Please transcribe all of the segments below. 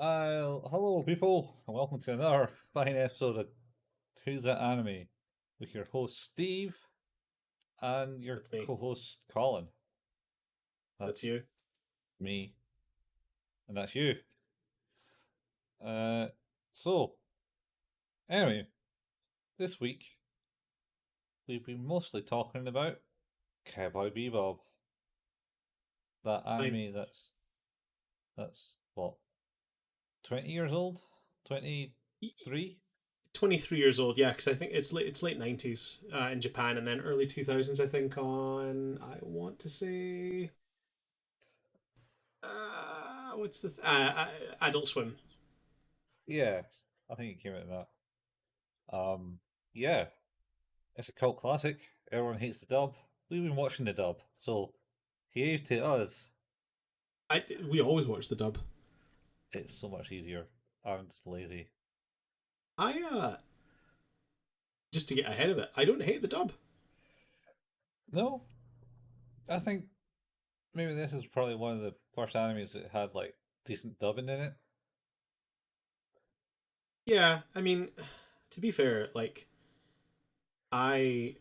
Hello, people, and welcome to another fine episode of Who's That Anime with your host Steve and your That's me. co-host Colin. That's That's you. me, and that's you. Uh, so anyway, this week we've been mostly talking about Cowboy Bebop, that Fine. anime that's what 20 years old, 23. 23 years old, yeah, because I think it's late 90s in Japan and then early 2000s, I think, on, I want to say, what's Adult Swim. Yeah, I think it came out of that. Yeah, it's a cult classic. Everyone hates the dub. We've been watching the dub, so here to us, We always watch the dub. it's so much easier and lazy. I, just to get ahead of it, I don't hate the dub. No, I think maybe this is probably one of the first animes that had like decent dubbing in it. Yeah, I mean, to be fair, like, I,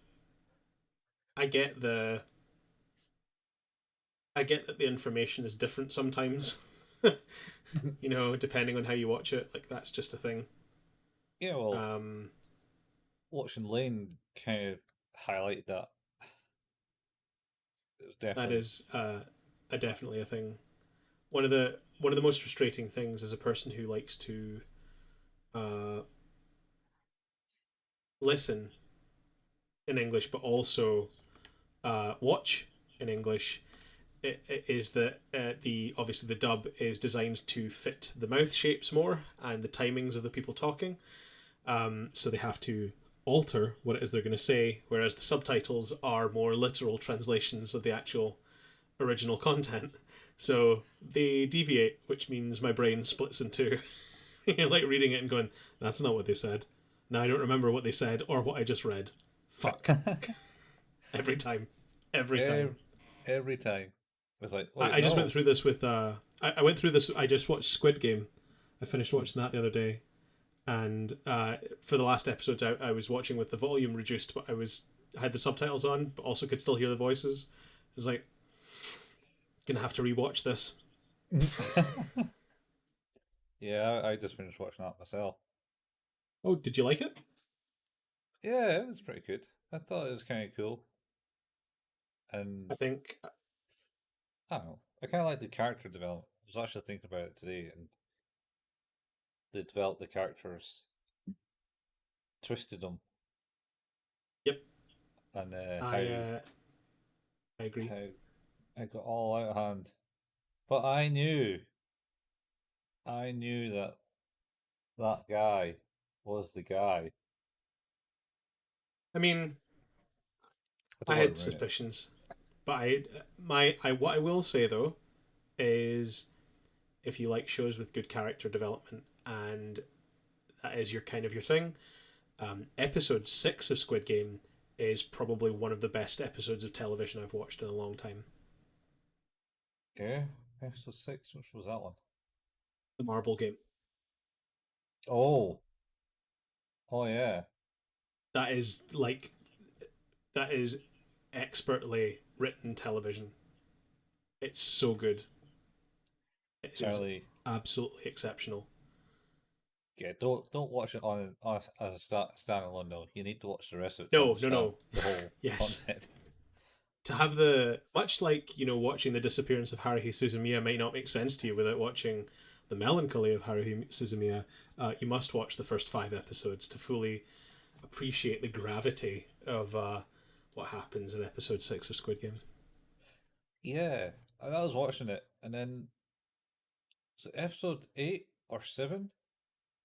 I get the, I get that the information is different sometimes. Depending on how you watch it, like, that's just a thing. Yeah, well, Um, watching Lane kind of highlighted that. It was that definitely is definitely a thing. One of the most frustrating things as a person who likes to uh, listen in English but also watch in English it is that the obviously the dub is designed to fit the mouth shapes more and the timings of the people talking. So they have to alter what it is they're going to say, whereas the subtitles are more literal translations of the actual original content. So they deviate, which means my brain splits in two. Like reading it and going, that's not what they said. Now I don't remember what they said or what I just read. Fuck. Every time. Every time. every, every time. It's like, I, wait, I just went no. through this with I went through this. I just watched Squid Game. I finished watching that the other day, and for the last episodes, I was watching with the volume reduced, but I had the subtitles on, but also could still hear the voices. I was like, gonna have to rewatch this. Yeah, I just finished watching that myself. Oh, did you like it? Yeah, it was pretty good. I thought it was kind of cool. And I think I don't know. I kind of like the character development. I was actually thinking about it today, and they developed the characters, twisted them, yep. and I uh, I agree. how it got all out of hand. But I knew that that guy was the guy. I mean, I don't I want to had ruin it. suspicions, but what I will say though is if you like shows with good character development and that is your kind of your thing, episode 6 of Squid Game is probably one of the best episodes of television I've watched in a long time. Yeah, episode 6. Which was that one? The Marble Game. Oh, oh yeah. That is like that is expertly written television. It's so good. It is Charlie. absolutely exceptional. Yeah, don't watch it on as a standalone though. You need to watch the rest of it to No, no, understand no. the whole Yes, content. to have the much like watching the disappearance of Haruhi Suzumiya might not make sense to you without watching the melancholy of Haruhi Suzumiya. You must watch the first 5 episodes to fully appreciate the gravity of what happens in episode 6 of Squid Game. Yeah, I was watching it, and then was it episode 8 or 7?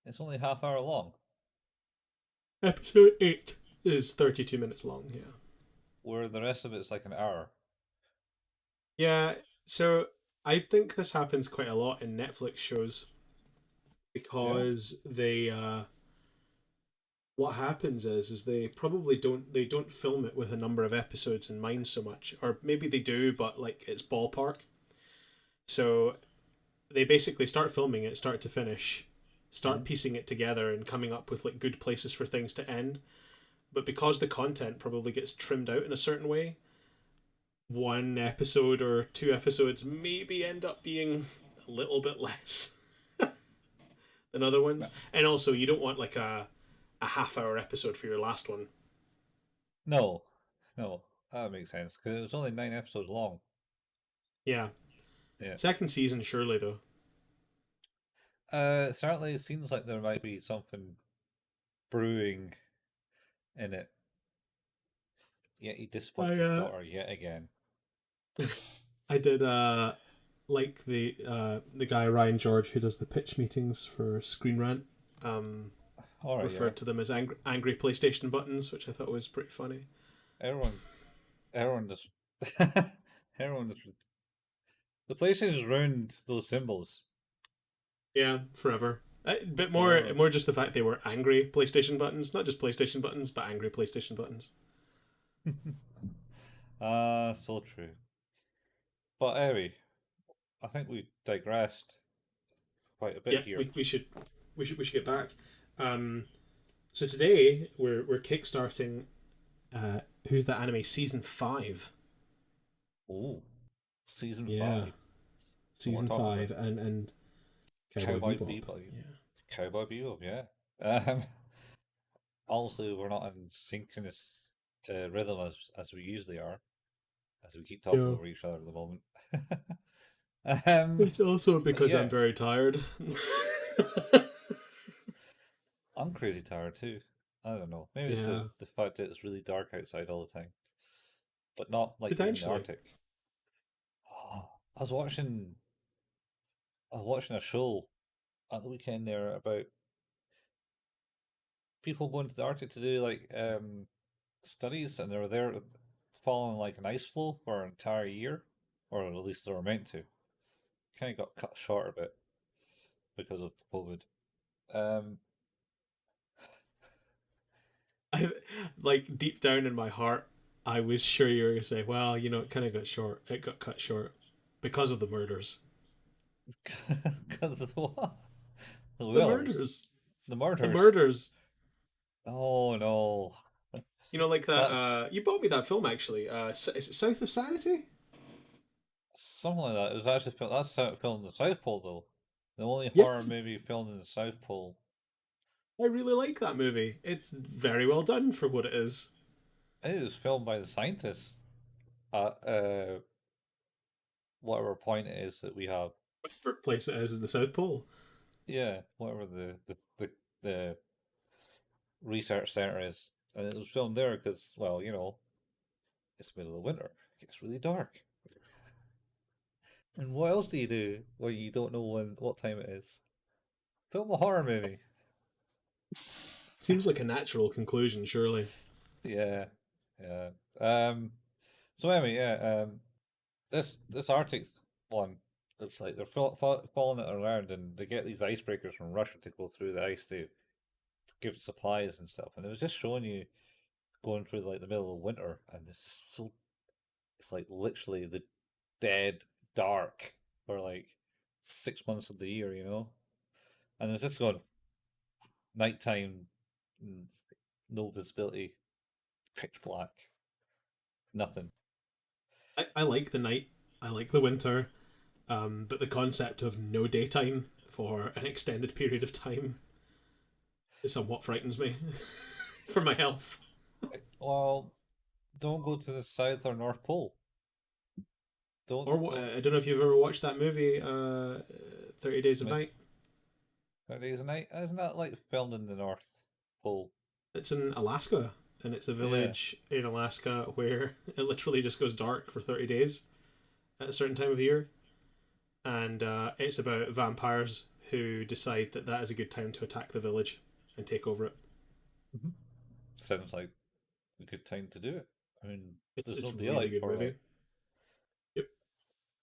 It's only half hour long, Episode 8 is 32 minutes long. Yeah, where the rest of it's like an hour. yeah. So I think this happens quite a lot in Netflix shows Yeah, because they what happens is they don't film it with a number of episodes in mind so much, or maybe they do, but like it's ballpark. So they basically start filming it start to finish, start Hmm. piecing it together and coming up with like good places for things to end. But because the content probably gets trimmed out in a certain way, one episode or two episodes maybe end up being a little bit less than other ones. And also, you don't want like a half-hour episode for your last one. No, no, that makes sense because it was only 9 episodes long. Yeah. Yeah. Second season, surely though. Certainly it seems like there might be something brewing in it. Yet he disappointed I your daughter yet again. I did like the guy Ryan George who does the pitch meetings for Screen Rant. Um, All right, yeah. Referred to them as angry PlayStation buttons, which I thought was pretty funny. Everyone, everyone just, everyone just. The PlayStation's ruined those symbols Yeah, forever. But forever. more just the fact they were angry PlayStation buttons, not just PlayStation buttons, but angry PlayStation buttons. So true. But anyway, I think we digressed quite a bit Yeah, here. we should get back. Um, so today we're kickstarting Who's That Anime season 5. Oh, season Yeah, 5. And we're season talking about 5 and Cowboy Cowboy Bebop. Bebop. Yeah. Cowboy Bebop, yeah. Um, also, we're not in synchronous rhythm as we usually are, as we keep talking Yeah. over each other at the moment. um, It's also but because I'm yeah, very tired. I'm crazy tired too. I don't know. Maybe it's Yeah, the fact that it's really dark outside all the time, but not like you're in the potentially. Arctic. Oh, I was watching a show at the weekend there about people going to the Arctic to do like studies, and they were there following like an ice floe for an entire year, or at least they were meant to. Kind of got cut short a bit because of COVID. Um, I like deep down in my heart, I was sure you were gonna say, "Well, you know, it kind of got short. It got cut short because of the murders. because of the what? The The Willers, murders. the The murders. murders. Oh no, You know, like that. that's You bought me that film actually. Is it South of Sanity? something like that. It was actually filmed in the South Pole though. The only Yeah, horror movie filmed in the South Pole. I really like that movie. It's very well done for what it is. It was filmed by the scientists at whatever point it is that we have. Whatever place it is in the South Pole. Yeah, whatever the research center is, and it was filmed there because, well, it's the middle of winter. It gets really dark. And what else do you do when you don't know what time it is? Film a horror movie. Seems like a natural conclusion, surely. Yeah, yeah. Um. So anyway, yeah. This Arctic one, it's like they're following it around, and they get these icebreakers from Russia to go through the ice to give supplies and stuff. And it was just showing you going through like the middle of winter, and it's like literally the dead dark for like 6 months of the year. And it's just going nighttime, and no visibility, pitch black, nothing. I like the night. I like the winter. But the concept of no daytime for an extended period of time somewhat frightens me for my health. Well, don't go to the South or North Pole. Or Don't I don't know if you've ever watched that movie, 30 Days of miss Night. 30 days a night. Isn't that like filmed in the North Pole? It's in Alaska, and it's a Yeah. village in Alaska where it literally just goes dark for 30 days at a certain time of year. And it's about vampires who decide that that is a good time to attack the village and take over it. Mhm. Sounds like a good time to do it. I mean, there's no It's a really daylight good for movie. like Yep.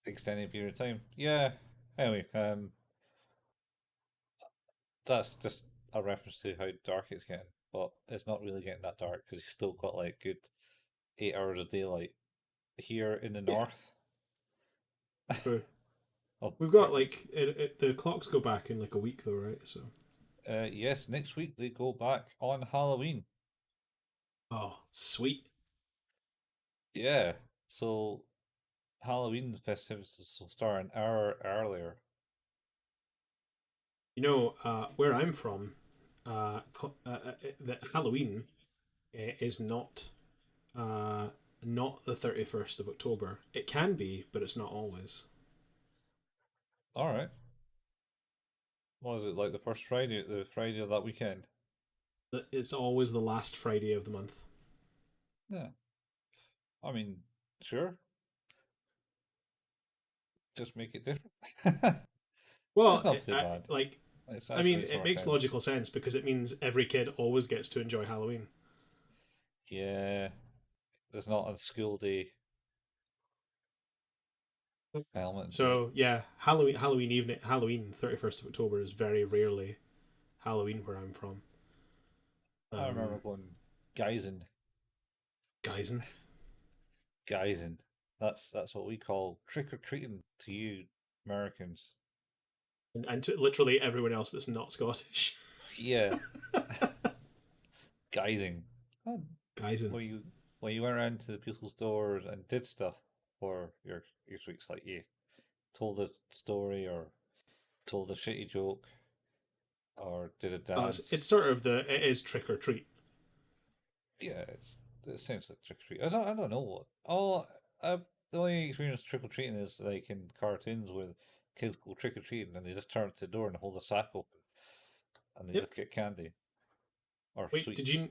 extended period of time. Yeah. Anyway, that's just a reference to how dark it's getting, but it's not really getting that dark because you still got like good 8 hours of daylight here in the Yeah. north. True. Oh, We've got perfect. like the clocks go back in like a week though, right? So Yes, next week they go back on Halloween. oh, sweet. Yeah, so Halloween festivities will start an hour earlier. You know, where I'm from, the Halloween is uh, not the 31st of October. It can be, but it's not always. All right. Was it like the first Friday, the Friday of that weekend? It's always the last Friday of the month. Yeah. I mean, sure. Just make it different. It's Well, not too bad. like, It's I mean, actually makes it more makes sense. logical sense because it means every kid always gets to enjoy Halloween. Yeah, there's not a school day element to it. So yeah, Halloween evening, Halloween 31st of October is very rarely Halloween where I'm from. I remember Um, going Geisen, Geisen, Geisen. That's what we call trick or treating to you Americans. and to literally everyone else that's not Scottish. Yeah, Geising. Oh, Geisen. where you went around to the people's doors and did stuff for your tricks, like you told a story or told a shitty joke or did a It's dance. sort of it is trick or treat. Yeah, it sounds like trick or treat. I don't know what. I've the only experience trick or treating is like in cartoons where kids go trick or treating and they just turn to the door and hold a sack open and they Yep. just get candy or Wait, did sweets. you?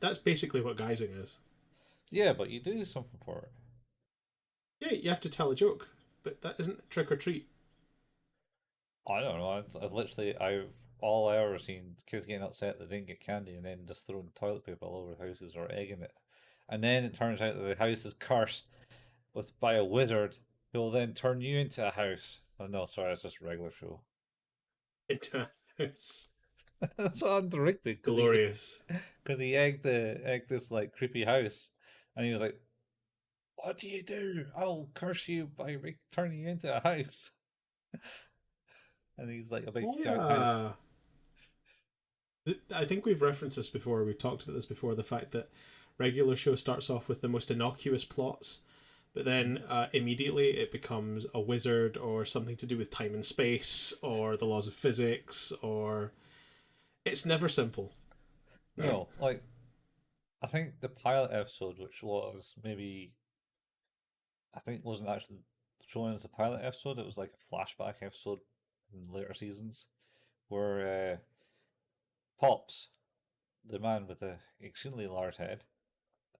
That's basically what Geising is. Yeah, but you do something for it. Yeah, you have to tell a joke, but that isn't trick or treat. I don't know. I literally I all I ever seen kids getting upset they didn't get candy and then just throwing toilet paper all over houses or egging it. And then it turns out that the house is cursed with by a wizard who will then turn you into a house. Oh no, sorry, it's just a regular show. Into a house. That's what I'm directing Glorious. because he egged this like creepy house, and he was like, "What do you do? I'll curse you by turning you into a house." And he's like a big giant house. Yeah. I think we've referenced this before. We've talked about this before. The fact that regular show starts off with the most innocuous plots, but then Mhm. immediately it becomes a wizard or something to do with time and space or the laws of physics or it's never simple. No, like I think the pilot episode, which was maybe I think wasn't actually shown as a pilot episode. It was like a flashback episode in later seasons where Pops, the man with the extremely large head,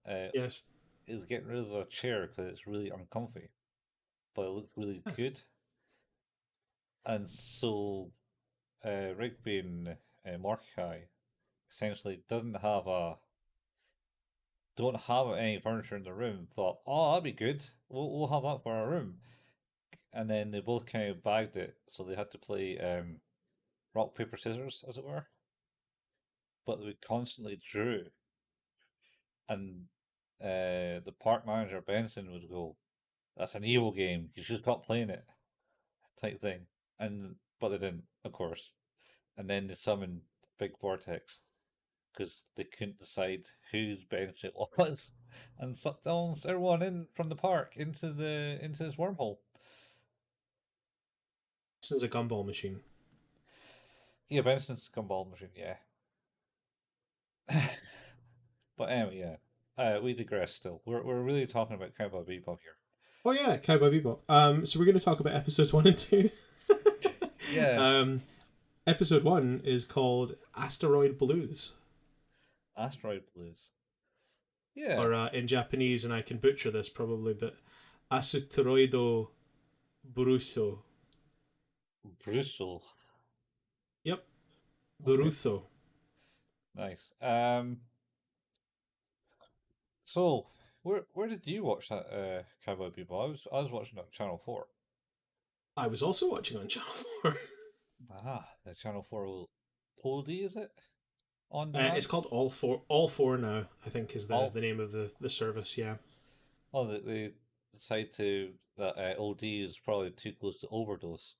uh, Yes. is getting rid of a chair because it's really uncomfy, but it looks really good. And so Rigby and Mordecai essentially don't have any furniture in the room. Thought, oh, that'd be good. We'll have that for our room. And then they both kind of bagged it, so they had to play rock paper scissors, as it were. But they constantly drew, and the park manager Benson would go, "That's an evil game. You should stop playing it." Type thing. And but they didn't, of course. And then they summoned Big Vortex because they couldn't decide whose bench it was, and sucked almost everyone in from the park into this wormhole. This is a gumball machine. Yeah, Benson's gumball machine, yeah. But anyway, yeah. We digress still. We're really talking about Cowboy Bebop here. Oh yeah, Cowboy Bebop. So we're going to talk about episodes 1 and 2. Yeah, um, episode 1 is called Asteroid Blues, Asteroid Blues. Yeah, or in Japanese, and I can butcher this probably, but Asteroido Bruso. Brutal. Yep, Okay, Bruso. nice. So where did you watch that Cowboy Bebop? I was watching it on Channel 4. I was also watching on Channel 4. The Channel 4 OD, is it? On It's demand? called All Four now. I think is the All the name of the service. Yeah. oh, the decide to that OD is probably too close to overdose.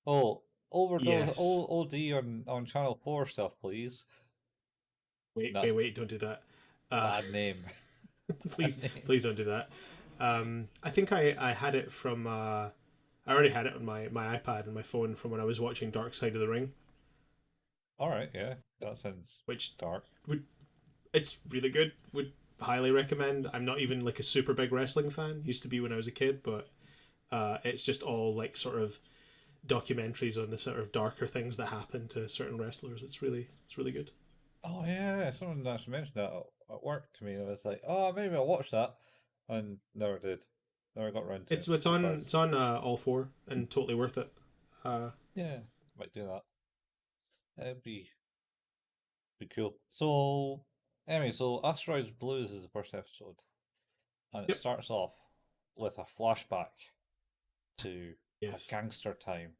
Oh, overdose, Yes. OD on Channel 4 stuff, please. Wait, wait, That's wait! Don't do that. Uh, bad name. Bad please, name. please don't do that. I think I had it from. I already had it on my iPad and my phone from when I was watching Dark Side of the Ring, All right, yeah, that sounds which dark. would it's really good. Would highly recommend. I'm not even like a super big wrestling fan. Used to be when I was a kid, but it's just all like sort of documentaries on the sort of darker things that happen to certain wrestlers. It's really good. Oh yeah, someone actually mentioned that at work to me. I was like, oh, maybe I'll watch that, and never did. Never got around to It's it it's on it's because on all four and totally worth it. Uh, yeah, might do that. It'd be cool. So anyway, so Asteroids Blues is the first episode, and it yep. starts off with a flashback to a Yes. gangster time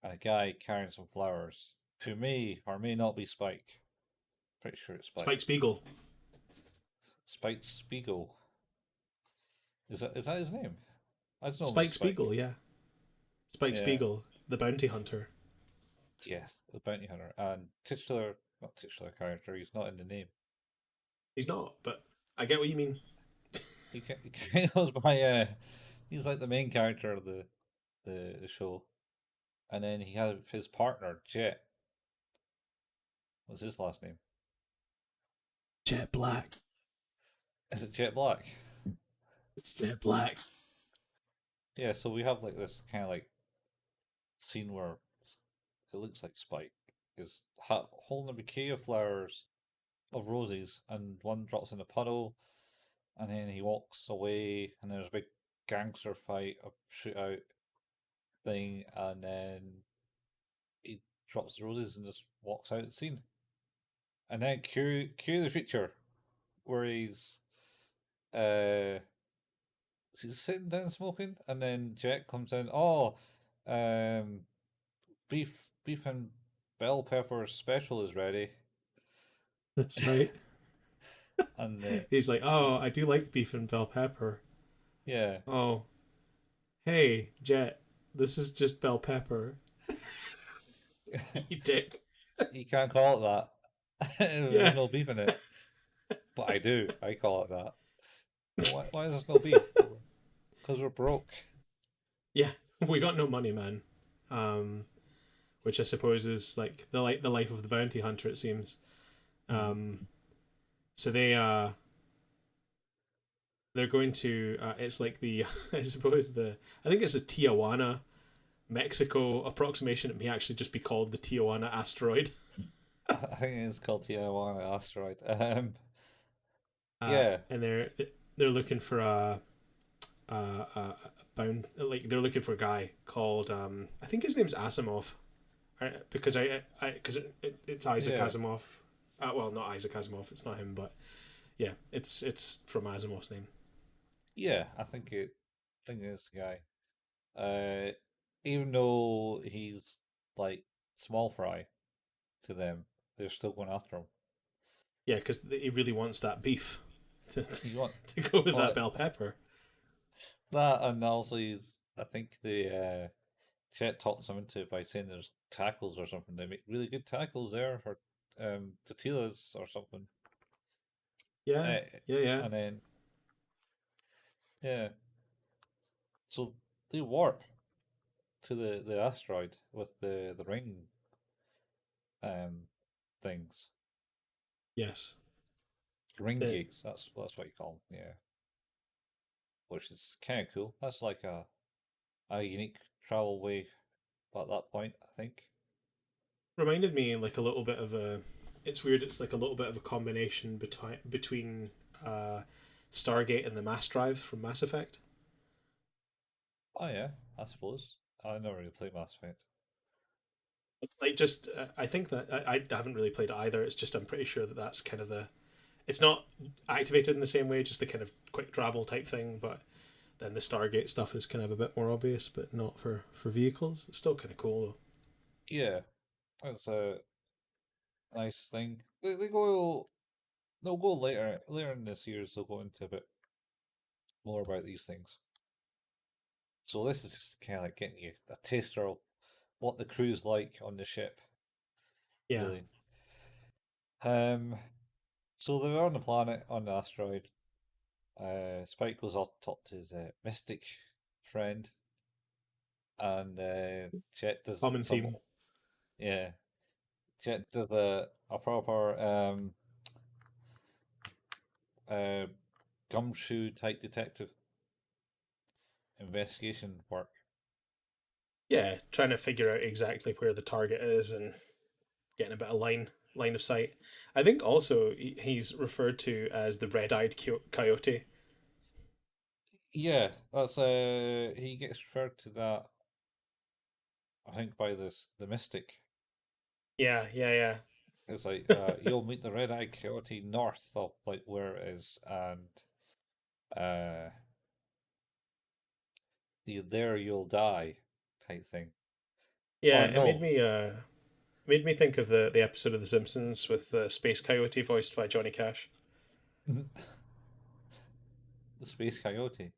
and a guy carrying some flowers who may or may not be Spike. Pretty sure it's Spike. Spike Spiegel. Spike Spiegel. Is that his name? I just know him as Spike Spike. Spiegel. Yeah. Spike Yeah. Spiegel, the bounty hunter. Yes, the bounty hunter. And titular not titular character, he's not in the name. He's not, but I get what you mean. He kind of goes by he's like the main character of the show. And then he had his partner, Jet. What's his last name? Jet Black. Is it Jet Black? It's Jet Black. Yeah, so we have like this kind of like scene where it looks like Spike is holding a bouquet of flowers of roses, and one drops in a puddle, and then he walks away, and there's a big gangster fight, a shootout thing, and then he drops the roses and just walks out of the scene. And then cue the feature where uh he's sitting down smoking, and then Jet comes in. Oh, um, beef and bell pepper special is ready, That's right. and He's like, oh, I do like beef and bell pepper. yeah, Oh, hey, Jet, this is just bell pepper. You dick. you can't call it that. There's Yeah. no beef in it, but I do. I call it that. Why is there no beef? Because we're broke. Yeah. We got no money, man. Um, which I suppose is like the life of the bounty hunter. It seems. Hmm. Um, so they're going to. It's like the I suppose the I think it's a Tijuana, Mexico approximation. It may actually just be called the Tijuana asteroid. I think it's called Tijuana asteroid. Yeah, And they're looking for a bound like they're looking for a guy called I think his name's Asimov. Because I because it's Isaac yeah, Asimov. Well, not Isaac Asimov. It's not him, but yeah, it's from Asimov's name. yeah. I think it's the guy. Even though he's like small fry to them, they're still going after him. Yeah, because he really wants that beef to You want to go with that what bell pepper. that, and also he's. I think the Chet talks him into it by saying there's tackles or something. They make really good tackles there, or tortillas or something. Yeah, Uh, yeah, yeah. and then yeah, so they warp to the asteroid with the ring um things, Yes. ring The gates. That's what you call them. Yeah, which is kind of cool. That's like a unique travel way at that point, I think. reminded me like a little bit of a. It's weird. It's like a little bit of a combination between Stargate and the Mass Drive from Mass Effect. Oh yeah, I suppose. I never really played Mass Effect. Like just I think that I haven't really played it either. It's just I'm pretty sure that that's kind of the. It's not activated in the same way, just the kind of quick travel type thing, but then the Stargate stuff is kind of a bit more obvious, but not for vehicles. It's still kind of cool though. Yeah, that's a nice thing. They go. They'll go later in this year. They'll go into a bit more about these things. So this is just kind of like getting you a taster of what the crew's like on the ship, Yeah. really. Um, so they're on the planet, on the asteroid. Spike goes off to talk to his mystic friend, and Chet does Common some, theme. yeah, Chet does a proper uh, gumshoe type detective investigation work. Yeah, trying to figure out exactly where the target is and getting a bit of line of sight. I think also he's referred to as the red-eyed coyote. Yeah, that's he gets referred to that, I think, by the mystic. Yeah, yeah, yeah. It's like you'll meet the red-eyed coyote north of like where it is, and uh, you there you'll die, type thing. Yeah, Or it no, made me think of the episode of The Simpsons with the space coyote voiced by Johnny Cash. the space coyote.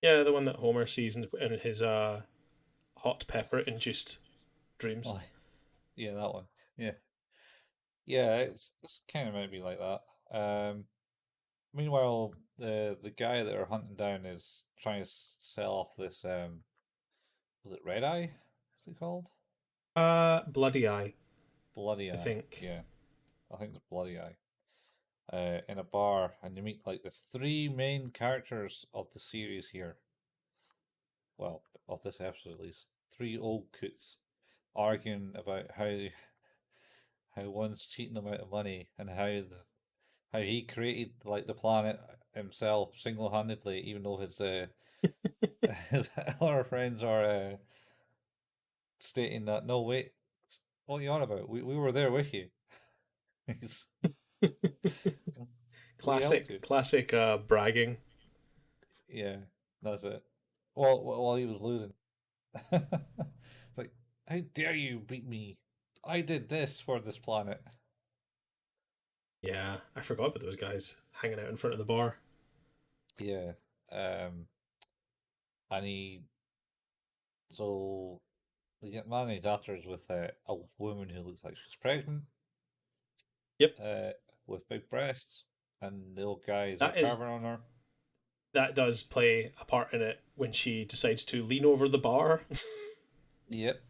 Yeah, the one that Homer sees in his hot pepper induced dreams. Oh, yeah, that one. Yeah, yeah, it's kind of maybe like that. Meanwhile, the guy that are hunting down is trying to sell off this was it Red Eye? What's it called? Bloody Eye, Bloody I Eye. think. Yeah, I think it's Bloody Eye. In a bar, and you meet like the three main characters of the series here. Well, of this episode at least. Three old coots arguing about how one's cheating them out of money and how he created like the planet himself single handedly, even though his his other friends are stating that no wait, what are you on about? We were there with you. He's, we helped you. Classic bragging. Yeah, that's it. Well, while he was losing, it's like, how dare you beat me? I did this for this planet. Yeah, I forgot about those guys hanging out in front of the bar. Yeah. Um, and he so they get married adapters with a woman who looks like she's pregnant, Yep, uh, with big breasts, and the old guy is that is recovering on her. that does play a part in it when she decides to lean over the bar. Yep.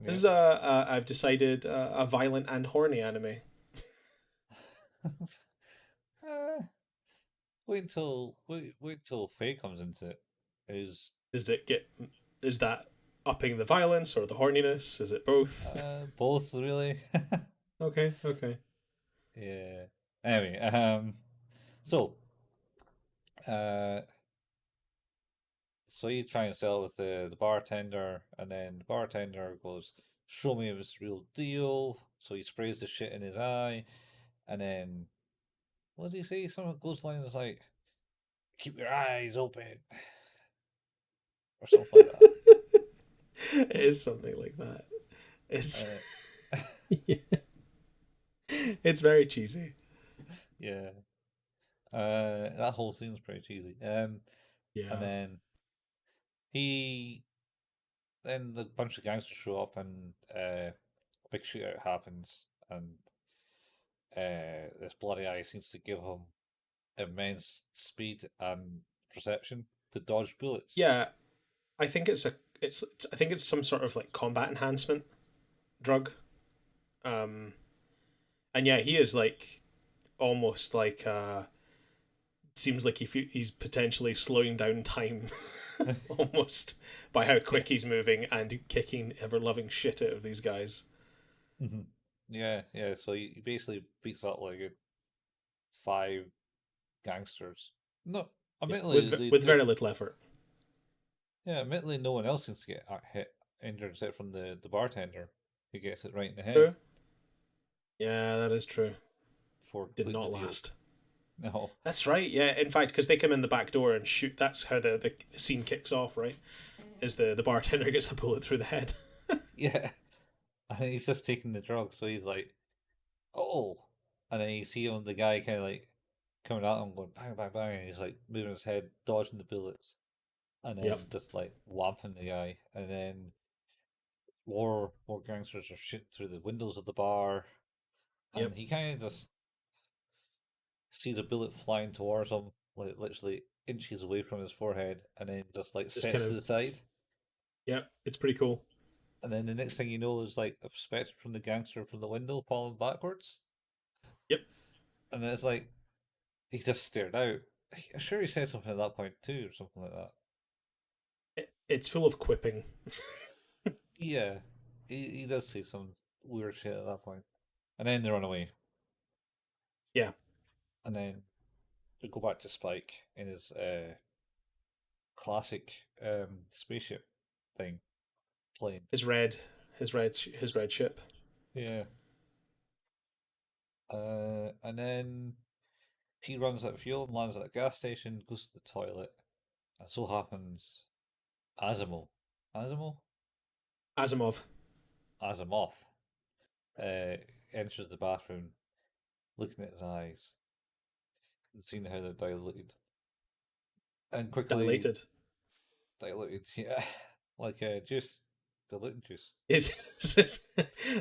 This Yep. is I've decided a violent and horny anime. uh, wait till Faye comes into it. Is Does it get is that upping the violence or the horniness? Is it both? both really. Okay, okay. Yeah. Anyway, so uh, so you try and sell with the bartender, and then the bartender goes, "Show me if it's real deal." So he sprays the shit in his eye, and then what does he say? Some of those lines like, "Keep your eyes open," or something like that. It is something like that. It's Uh, it's very cheesy. yeah. That whole scene's pretty cheesy. And Yeah. he then the bunch of gangsters show up, and a big shootout happens, and this bloody eye seems to give him immense speed and perception to dodge bullets. Yeah, I think I think it's some sort of like combat enhancement drug. Um and yeah, he is like almost like seems like he's potentially slowing down time almost by how Yeah. quick he's moving and kicking ever loving shit out of these guys. Mhm. Yeah, yeah. So he basically beats up like five gangsters. No, Yeah, admittedly, with they're very little effort. yeah, admittedly, no one else seems to get hit, injured except from the bartender who gets it right in the head True. Yeah, that is true. before Did completing the not deal. last. No, That's right. Yeah, in fact, because they come in the back door and shoot. That's how the scene kicks off. Right, is the bartender gets a bullet through the head. yeah, I think he's just taking the drug, so he's like, oh, and then you see him, the guy kind of like coming at him, going bang, bang, bang, and he's like moving his head, dodging the bullets. and Yep. then just like whamping the guy, and then more gangsters are shooting through the windows of the bar, Yep. and he kind of just sees a bullet flying towards him, like literally inches away from his forehead, and then just like Just kind steps to of. the side. Yep. It's pretty cool. And then the next thing you know is like a spectre from the gangster from the window falling backwards. Yep. And then it's like he just stared out. I'm sure he said something at that point too, or something like that. It's full of quipping. Yeah, he does say some weird shit at that point. And then they run away. Yeah. And then we go back to Spike in his classic spaceship thing plane. His red. His red ship. Yeah. And then he runs out of fuel and lands at a gas station, goes to the toilet, and so happens Asimov. Asimov? Asimov. Asimov uh, enters the bathroom, looking at his eyes and seeing how they're diluted. And quickly Dilated. diluted, yeah, like juice, diluted juice. It's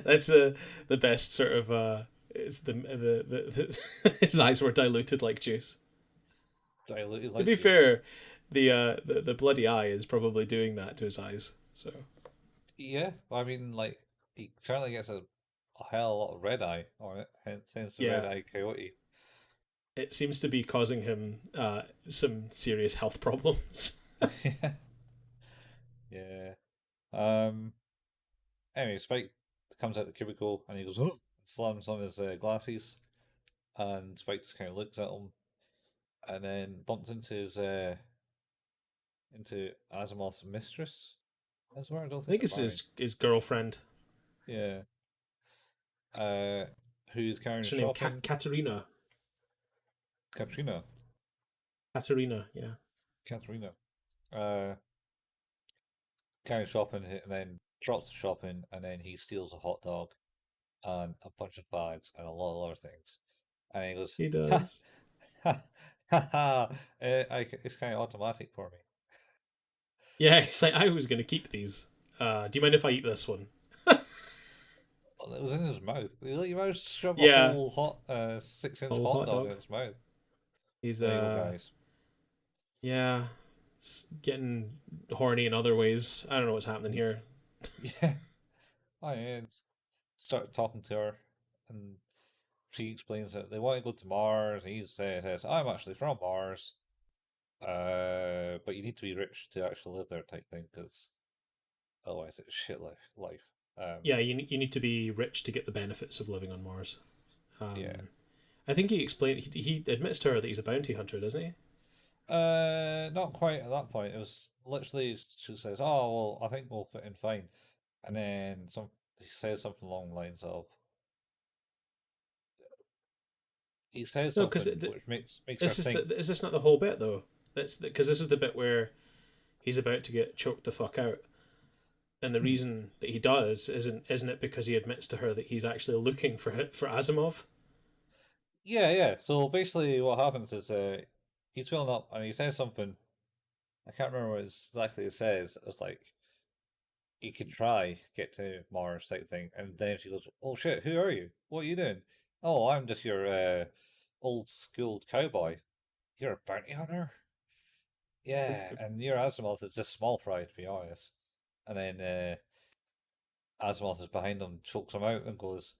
that's the best sort of. It's his eyes were diluted like juice. Diluted To like be juice. fair, the bloody eye is probably doing that to his eyes. So Yeah, I mean, like, he certainly gets a hell of a lot of red eye on it, hence the red yeah, eye coyote. it seems to be causing him some serious health problems. Yeah. Yeah. Um, Anyway, Spike comes out the cubicle and he goes, oh, slams on his glasses, and Spike just kind of looks at him and then bumps into his into Asimov's mistress. That's where I don't I think think they're it's married. his girlfriend. Yeah. Uh, who's carrying What's her name? shopping? Katerina. Katrina. Katerina. Yeah. Katrina. Uh, Carrying shopping and then drops the shopping and then he steals a hot dog and a bunch of bags and a lot of other things. And he goes, He ha does. ha ha ha. It's kind of automatic for me. Yeah, he's like, I was gonna keep these. Do you mind if I eat this one? Well, it was in his mouth. He let your mouth shove a Yeah. whole 6 inch Whole hot hot dog in dog. his mouth. He's There you go, guys. yeah, getting horny in other ways. I don't know what's happening here. Yeah, I started talking to her, and she explains that they want to go to Mars. He says, "I'm actually from Mars, but you need to be rich to actually live there," type thing, because otherwise it's shit life. Yeah, you need to be rich to get the benefits of living on Mars. Yeah. I think he explained he admits to her that he's a bounty hunter, doesn't he? Not quite at that point. It was literally she says, "Oh well, I think we'll fit in fine," and then he says something along the lines of he says No, because something which makes her this think, is this not the whole bit though? That's because this is the bit where he's about to get choked the fuck out, and the hmm, reason that he does isn't it because he admits to her that he's actually looking for Asimov? yeah. So basically, what happens is he's filling up and he says something. I can't remember what exactly it says. It's like he can try get to Mars type thing, and then she goes, "Oh shit, who are you? What are you doing? Oh, I'm just your old school cowboy. You're a bounty hunter." Yeah, and your Azimuth is just small fry, to be honest. And then Azimuth is behind him, chokes him out, and goes,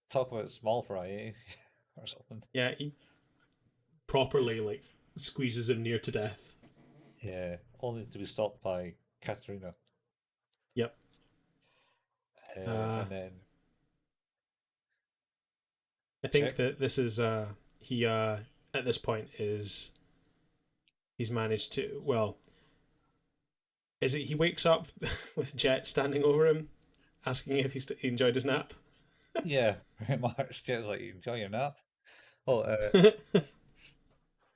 "Talk about small fry, eh?" or something. Yeah, he properly like squeezes him near to death. Yeah, only to be stopped by Katrina. Yep. Uh, And then I think check. that this is he at this point is he's managed to well is it he wakes up with Jet standing over him asking if he enjoyed his nap. Yeah, pretty much. Jet's like, "You enjoy your nap." Oh,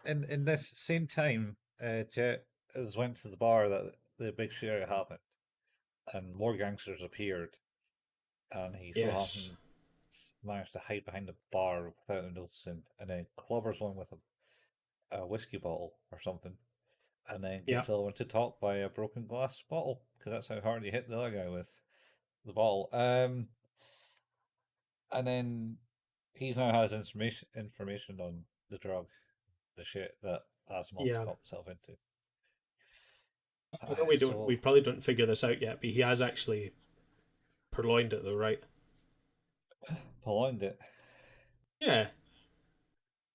in this same time, Jet has went to the bar that the big shootout happened, and more gangsters appeared, and he so Yes. happened managed to hide behind the bar without him noticing, and then clobbers one with him. a whiskey bottle or something, and then Yeah, gets the other one to talk by a broken glass bottle because that's how hard he hit the other guy with the bottle. And then he now has information on the drug, the shit that Asimov yeah. got himself into. I know we don't. So We probably don't figure this out yet, but he has actually purloined it, though, right? prolonged it. Yeah,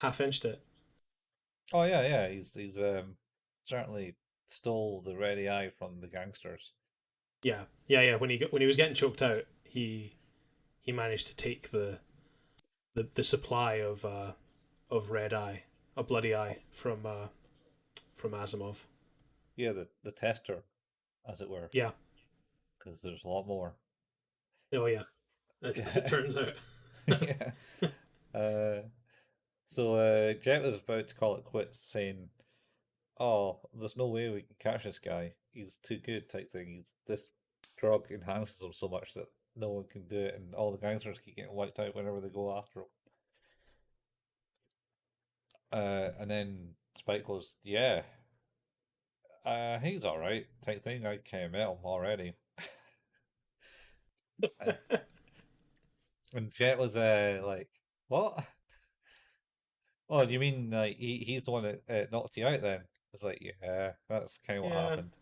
half inched it. Oh yeah, yeah. He's certainly stole the ready eye from the gangsters. Yeah, yeah, yeah. When he was getting choked out, he managed to take the supply of red eye, a bloody eye from Asimov. Yeah, the tester, as it were, Yeah. because there's a lot more. Oh yeah. As it Yeah, turns out. yeah. Uh, Jet was about to call it quits, saying, "Oh, there's no way we can catch this guy. He's too good," type thing. This drug enhances him so much that no one can do it, and all the gangsters keep getting wiped out whenever they go after him. And then Spike goes, "Yeah, he's all right," type thing. I can't met him already. And, and Jet was like, "What? Oh, you mean like he's the one that knocked you out then?" It's like, yeah, that's kind of what Yeah. happened.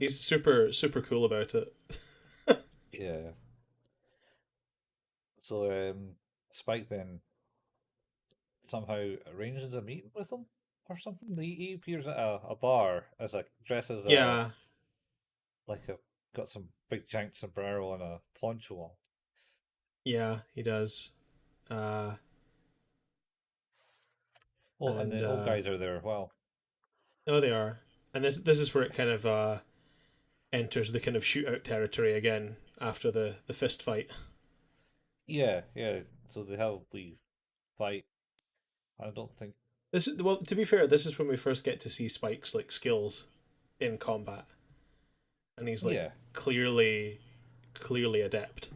He's super cool about it. Yeah. So Spike then somehow arranges a meeting with him or something. He appears at a bar as like dressed as a Yeah, like a got some big giant sombrero and a poncho on. yeah, he does. Uh, Oh, and and the old guys are there. Well, oh, they are. And this is where it kind of enters the kind of shootout territory again after the fist fight. yeah, yeah. So they have we fight. I don't think. This is well, to be fair, this is when we first get to see Spike's like skills in combat, and he's like Yeah, clearly adept.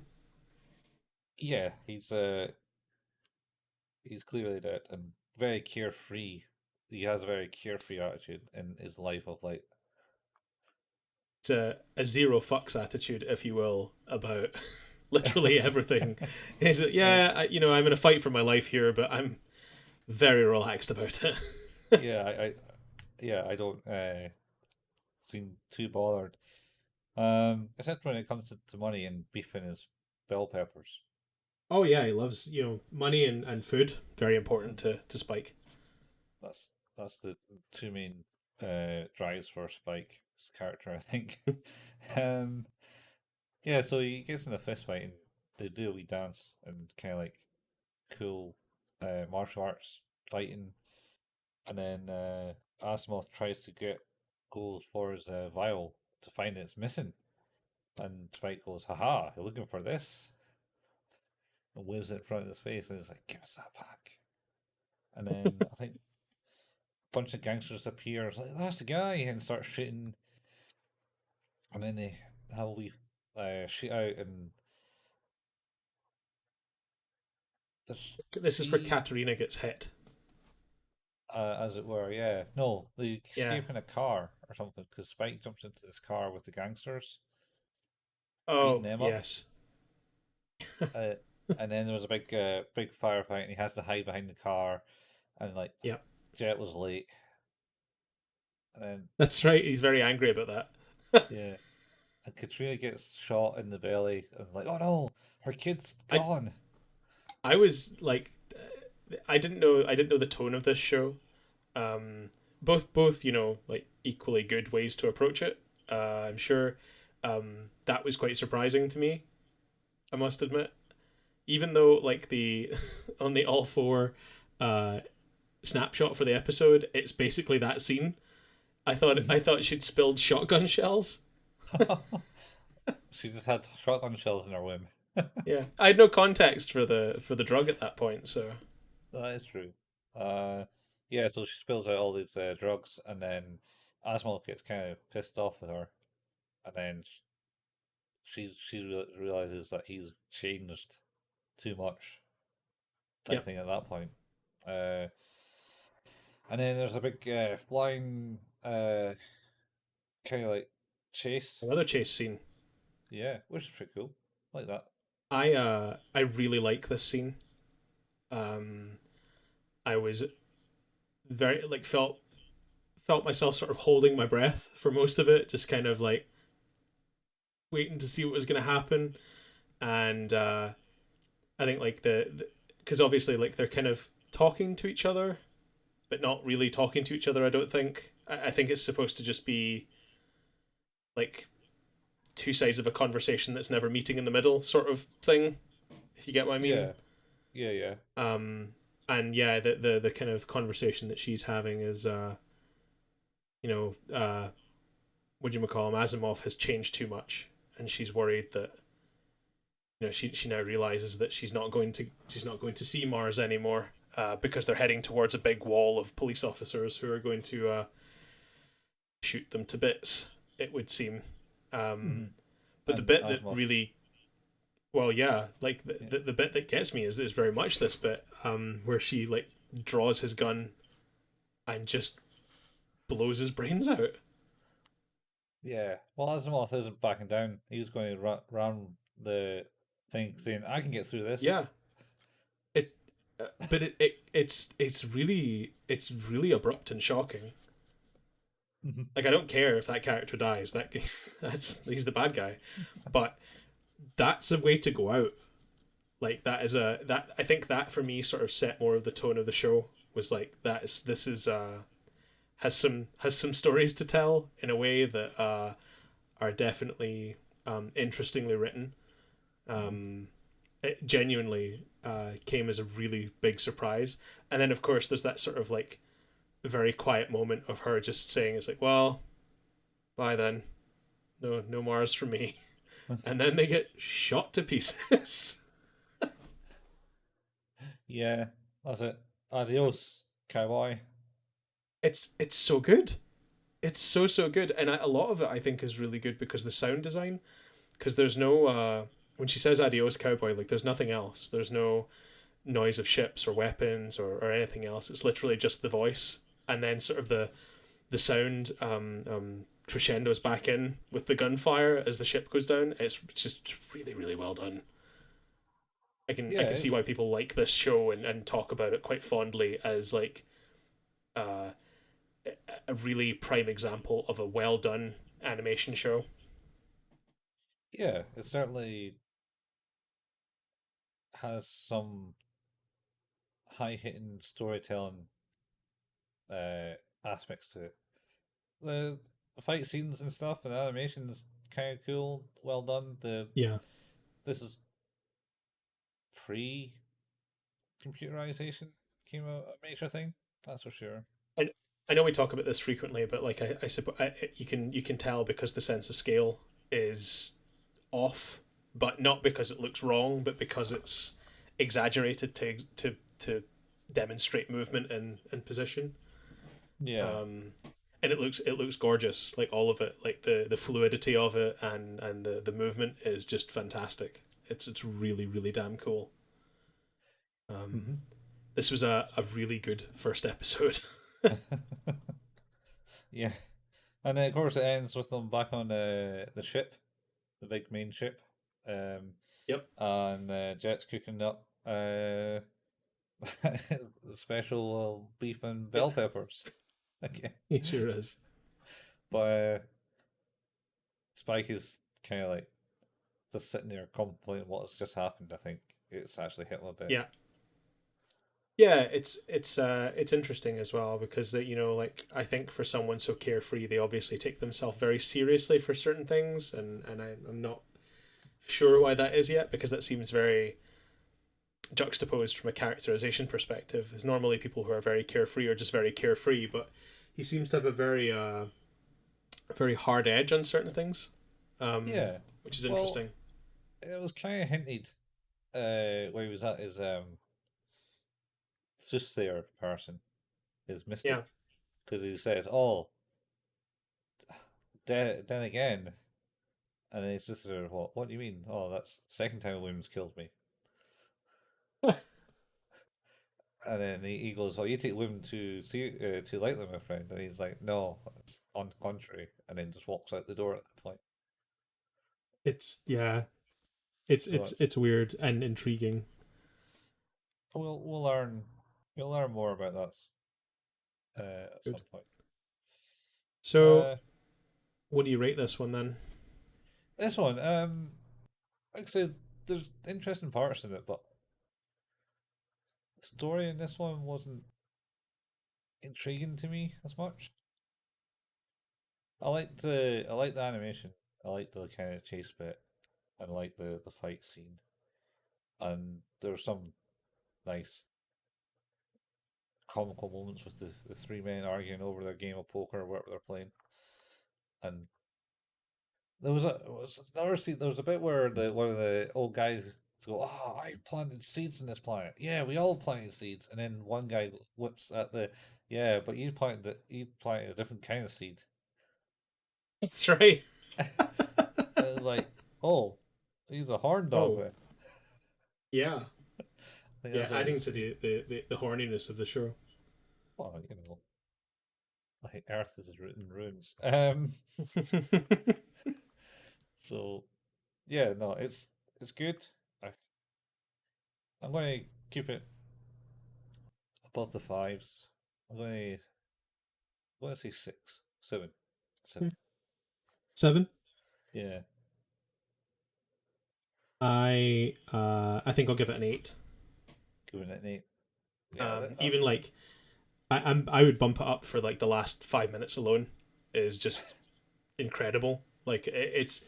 yeah. He's clearly that and very carefree. He has a very carefree attitude in his life of like, It's a zero fucks attitude, if you will, about literally everything. He's like, uh, yeah, I'm in a fight for my life here, but I'm very relaxed about it. yeah, yeah, I don't seem too bothered. Except when it comes to money and beefing his bell peppers. Oh yeah, he loves money and food. Very important to Spike. That's that's the two main drives for Spike's character, I think. um, yeah, so he gets in a fist fight and they do a wee dance and kind of like cool martial arts fighting, and then Asimov tries to get goals for his vial to find it's missing, and Spike goes, "Haha, you're looking for this," and waves it in front of his face, and he's like, "Give us that back." And then I think a bunch of gangsters appear, it's like, "That's the guy," and start shooting, and then they have a wee shoot out, and This is where she, Katerina gets hit. as it were, yeah, no, they Yeah. escape in a car or something because Spike jumps into this car with the gangsters, beating Oh them up. yes. Uh, and then there was a big firefight, and he has to hide behind the car, and like Yeah. Jet was late, and then That's right. He's very angry about that. yeah, and Katrina gets shot in the belly, and like, oh no, her kid's I gone. I was like, I didn't know the tone of this show. Um, both like equally good ways to approach it. I'm sure that was quite surprising to me. I must admit, even though like the on the all four uh, snapshot for the episode, it's basically that scene. I thought she'd spilled shotgun shells. She just had shotgun shells in her womb. Yeah, I had no context for the drug at that point, so That is true. Uh, yeah, so she spills out all these drugs, and then Asmal gets kind of pissed off with her, and then realizes that he's changed too much, type yep. thing at that point. Uh, And then there's a big flying kind of like chase. Another chase scene. Yeah, which is pretty cool. Like that. I really like this scene. Um, I was very like felt myself sort of holding my breath for most of it, just kind of like waiting to see what was going to happen. And I think like because obviously like they're kind of talking to each other, but not really talking to each other. I don't think. I think it's supposed to just be like two sides of a conversation that's never meeting in the middle, sort of thing. If you get what I mean. Yeah, yeah. Um, and yeah, the kind of conversation that she's having is you know, what do you call him? Asimov has changed too much, and she's worried that she now realizes that she's not going to see Mars anymore because they're heading towards a big wall of police officers who are going to shoot them to bits. It would seem, um, Mm-hmm. but the And bit that Asimov. really well, yeah, like Yeah, the bit that gets me is very much this bit where she like draws his gun and just blows his brains out. yeah. Well, Asimov isn't backing down. He was going to run the thing, saying, "I can get through this." Yeah, it, but it's really abrupt and shocking. Mhm. Like I don't care if that character dies. That's he's the bad guy, but that's a way to go out. Like that is a that I think that for me sort of set more of the tone of the show. Was like that is this is has some stories to tell in a way that are definitely interestingly written. Mhm. Um, it genuinely came as a really big surprise. And then of course there's that sort of like very quiet moment of her just saying, "It's like, well, bye then, no Mars for me." And then they get shot to pieces. Yeah, that's it. Adios, cowboy. It's so good. It's so good, and a lot of it I think is really good because the sound design. Because there's no when she says "adios, cowboy," like there's nothing else. There's no noise of ships or weapons or anything else. It's literally just the voice, and then sort of the sound crescendos back in with the gunfire as the ship goes down. It's just really well done. I Yeah, can see why people like this show and talk about it quite fondly as like uh, a really prime example of a well done animation show. it certainly has some high hitting storytelling uh, aspects to it. The fight scenes and stuff and animation is kind of cool, well done. The Yeah, This is pre computerization came a major thing, that's for sure. I I know we talk about this frequently, but like I suppose you can tell because the sense of scale is off, but not because it looks wrong, but because it's exaggerated to demonstrate movement and position. Yeah. Um, and it looks gorgeous, like all of it, like the fluidity of it and the movement is just fantastic. It's really damn cool. Um, Hmm. this was a really good first episode. Yeah. And then of course it ends with them back on the ship, the big main ship. Um Yep, and Jet's cooking up special beef and bell peppers. Okay. he sure is. But Spike is kind of like just sitting there contemplating what's just happened. I think it's actually hit him a bit. Yeah, yeah, it's interesting as well because you know like I think for someone so carefree they obviously take themselves very seriously for certain things and I'm not sure why that is yet because that seems very juxtaposed from a characterization perspective. Is normally people who are very carefree are just very carefree, but he seems to have a very hard edge on certain things, Yeah. which is Well, interesting. it was kind of hinted where he was at his soothsayer person, his Yeah, mystic, because he says, "Oh, then again," and then it's just sort of, "What? What do you mean? Oh, that's the second time a woman's killed me." And then he goes, "Oh, you take women too lightly, my friend." And he's like, "No, it's on the contrary," and then just walks out the door at that point. It's yeah, it's So it's it's it's weird and intriguing. we'll learn more about that at Good. some point. So, Uh, what do you rate this one then? this one, actually, there's interesting parts in it, but the story in this one wasn't intriguing to me as much. I like the animation. I like the kind of chase bit, and I like the fight scene. And there's some nice comical moments with the three men arguing over their game of poker or whatever they're playing. And was another scene. There was a bit where the one of the old guys go, "Oh, I planted seeds in this planet. Yeah, we all planted seeds." And then one guy whips at the, "Yeah, but you planted a different kind of seed." That's right. And it's like, "Oh, he's a horn dog Oh, then." yeah. I think Yeah, that's what adding it's. to the horniness of the show. Well, like Earth is in ruins. So yeah, no, it's good. I, I'm going to keep it above the fives. I'm going to say six, seven, seven. 7. Yeah, I think I'll give it an 8. giving it an eight. Yeah, Even like I would bump it up for like the last 5 minutes alone is just incredible. Like it's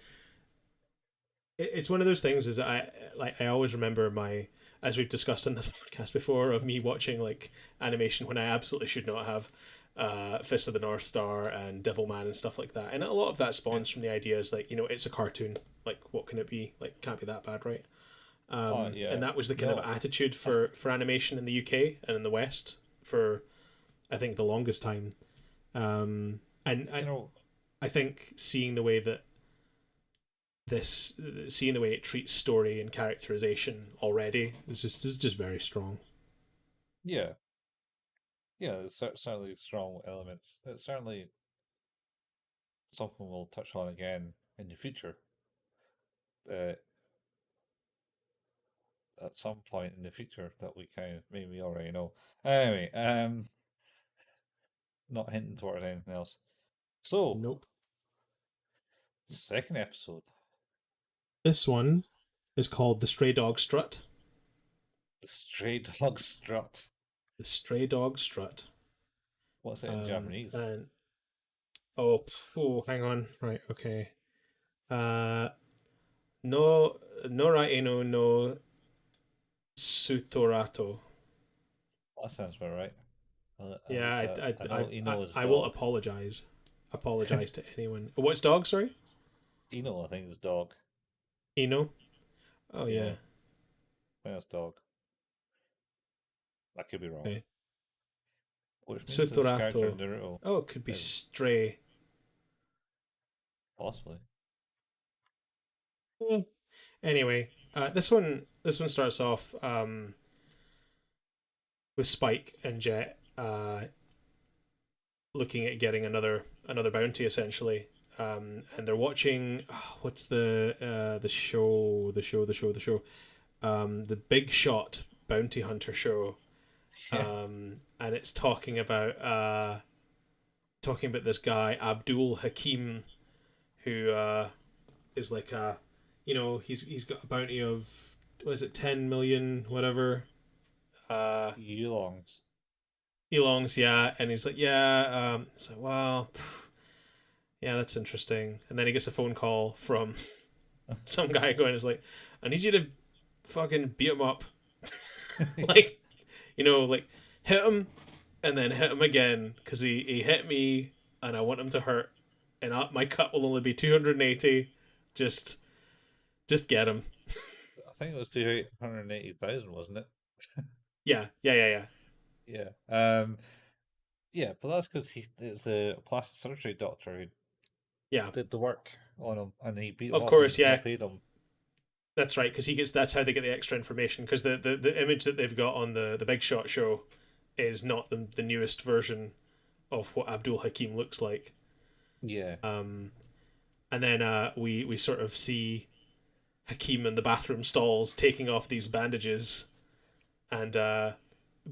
one of those things is I always remember my, as we've discussed on this podcast before, of me watching like animation when I absolutely should not have, Fist of the North Star and Devilman and stuff like that. And a lot of that yeah. spawns from the ideas like, it's a cartoon. Like what can it be? Like can't be that bad, right? Oh And yeah, that was the kind of no, attitude for animation in the UK and in the West for I think the longest time. And you know, I think seeing the way it treats story and characterization already is just very strong. yeah, yeah. There's certainly strong elements. It's certainly something we'll touch on again in the future. Uh, at some point in the future that we kind of maybe already know. Anyway, not hinting towards anything else. So, Nope. second episode, This one is called The Stray Dog Strut. the stray dog strut. The Stray Dog Strut. What's it in Japanese? And oh, hang on. Right, okay. Uh, no, Noraino no Sutorato. That sounds about right. At Yeah, least I, I, I I, know I, Ino is I will dog. apologize. Apologize to anyone. What's dog? Sorry, Ino, I think, is dog. Eno. Oh Yeah, yeah. I think that's dog. I could be wrong. Okay. Which means this character Sutorato. in Naruto Oh, it could be is stray. possibly. Eh. Anyway, this one starts off with Spike and Jet looking at getting another bounty essentially. And they're watching what's the show the Big Shot Bounty Hunter show. Yeah, And it's talking about this guy Abdul Hakim who is like he's got a bounty of, what is it, 10 million whatever. uh Yulongs. Elongs, yeah, and he's like, yeah, it's like, well, yeah, that's interesting. And then he gets a phone call from some guy going, is like, I need you to fucking beat him up. Like, like hit him and then hit him again because he hit me and I want him to hurt. And my cut will only be 280. Just get him. I think it was 280,000, wasn't it? Yeah, yeah, yeah, yeah. Yeah. Yeah, but that's because it was a plastic surgery doctor who Yeah. did the work on him, and he beat him Of up and course, still yeah. paid him. That's right, because he gets. That's how they get the extra information. Because the image that they've got on the Big Shot show is not the newest version of what Abdul Hakim looks like. Yeah. Um, and then we sort of see Hakim in the bathroom stalls taking off these bandages and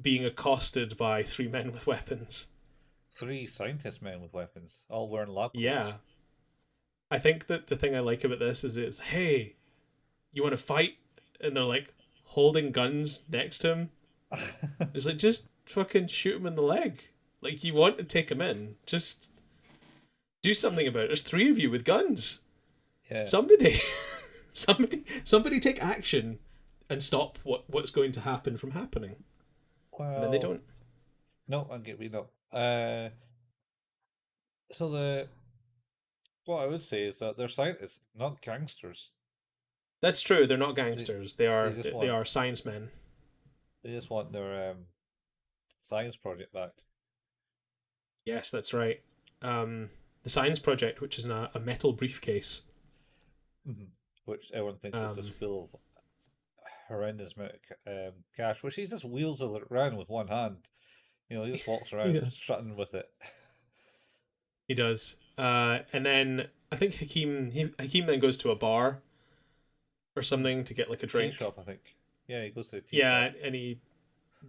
being accosted by three men with weapons. Three scientist men with weapons, all wearing lab Yeah, coats. I think that the thing I like about this is it's hey, you want to fight, and they're like holding guns next to him. It's like just fucking shoot him in the leg. Like you want to take him in, just do something about it. There's three of you with guns. Yeah. Somebody, somebody take action and stop what's going to happen from happening. And then they Well, don't. no, I'm getting beaten up. So what I would say is that they're scientists, not gangsters. That's true. They're not They gangsters. they just They want are science men. their science project back. Yes, that's right. The science project, which is a metal briefcase. Hmm. Which everyone thinks is just Um, full of horrendous amount of cash, which he just wheels it around with one hand. He just walks he around does. strutting with it. He does. And then I think Hakim then goes to a bar or something to get like a Tea drink. shop, I think. Yeah, he goes to the tea shop. Yeah, and he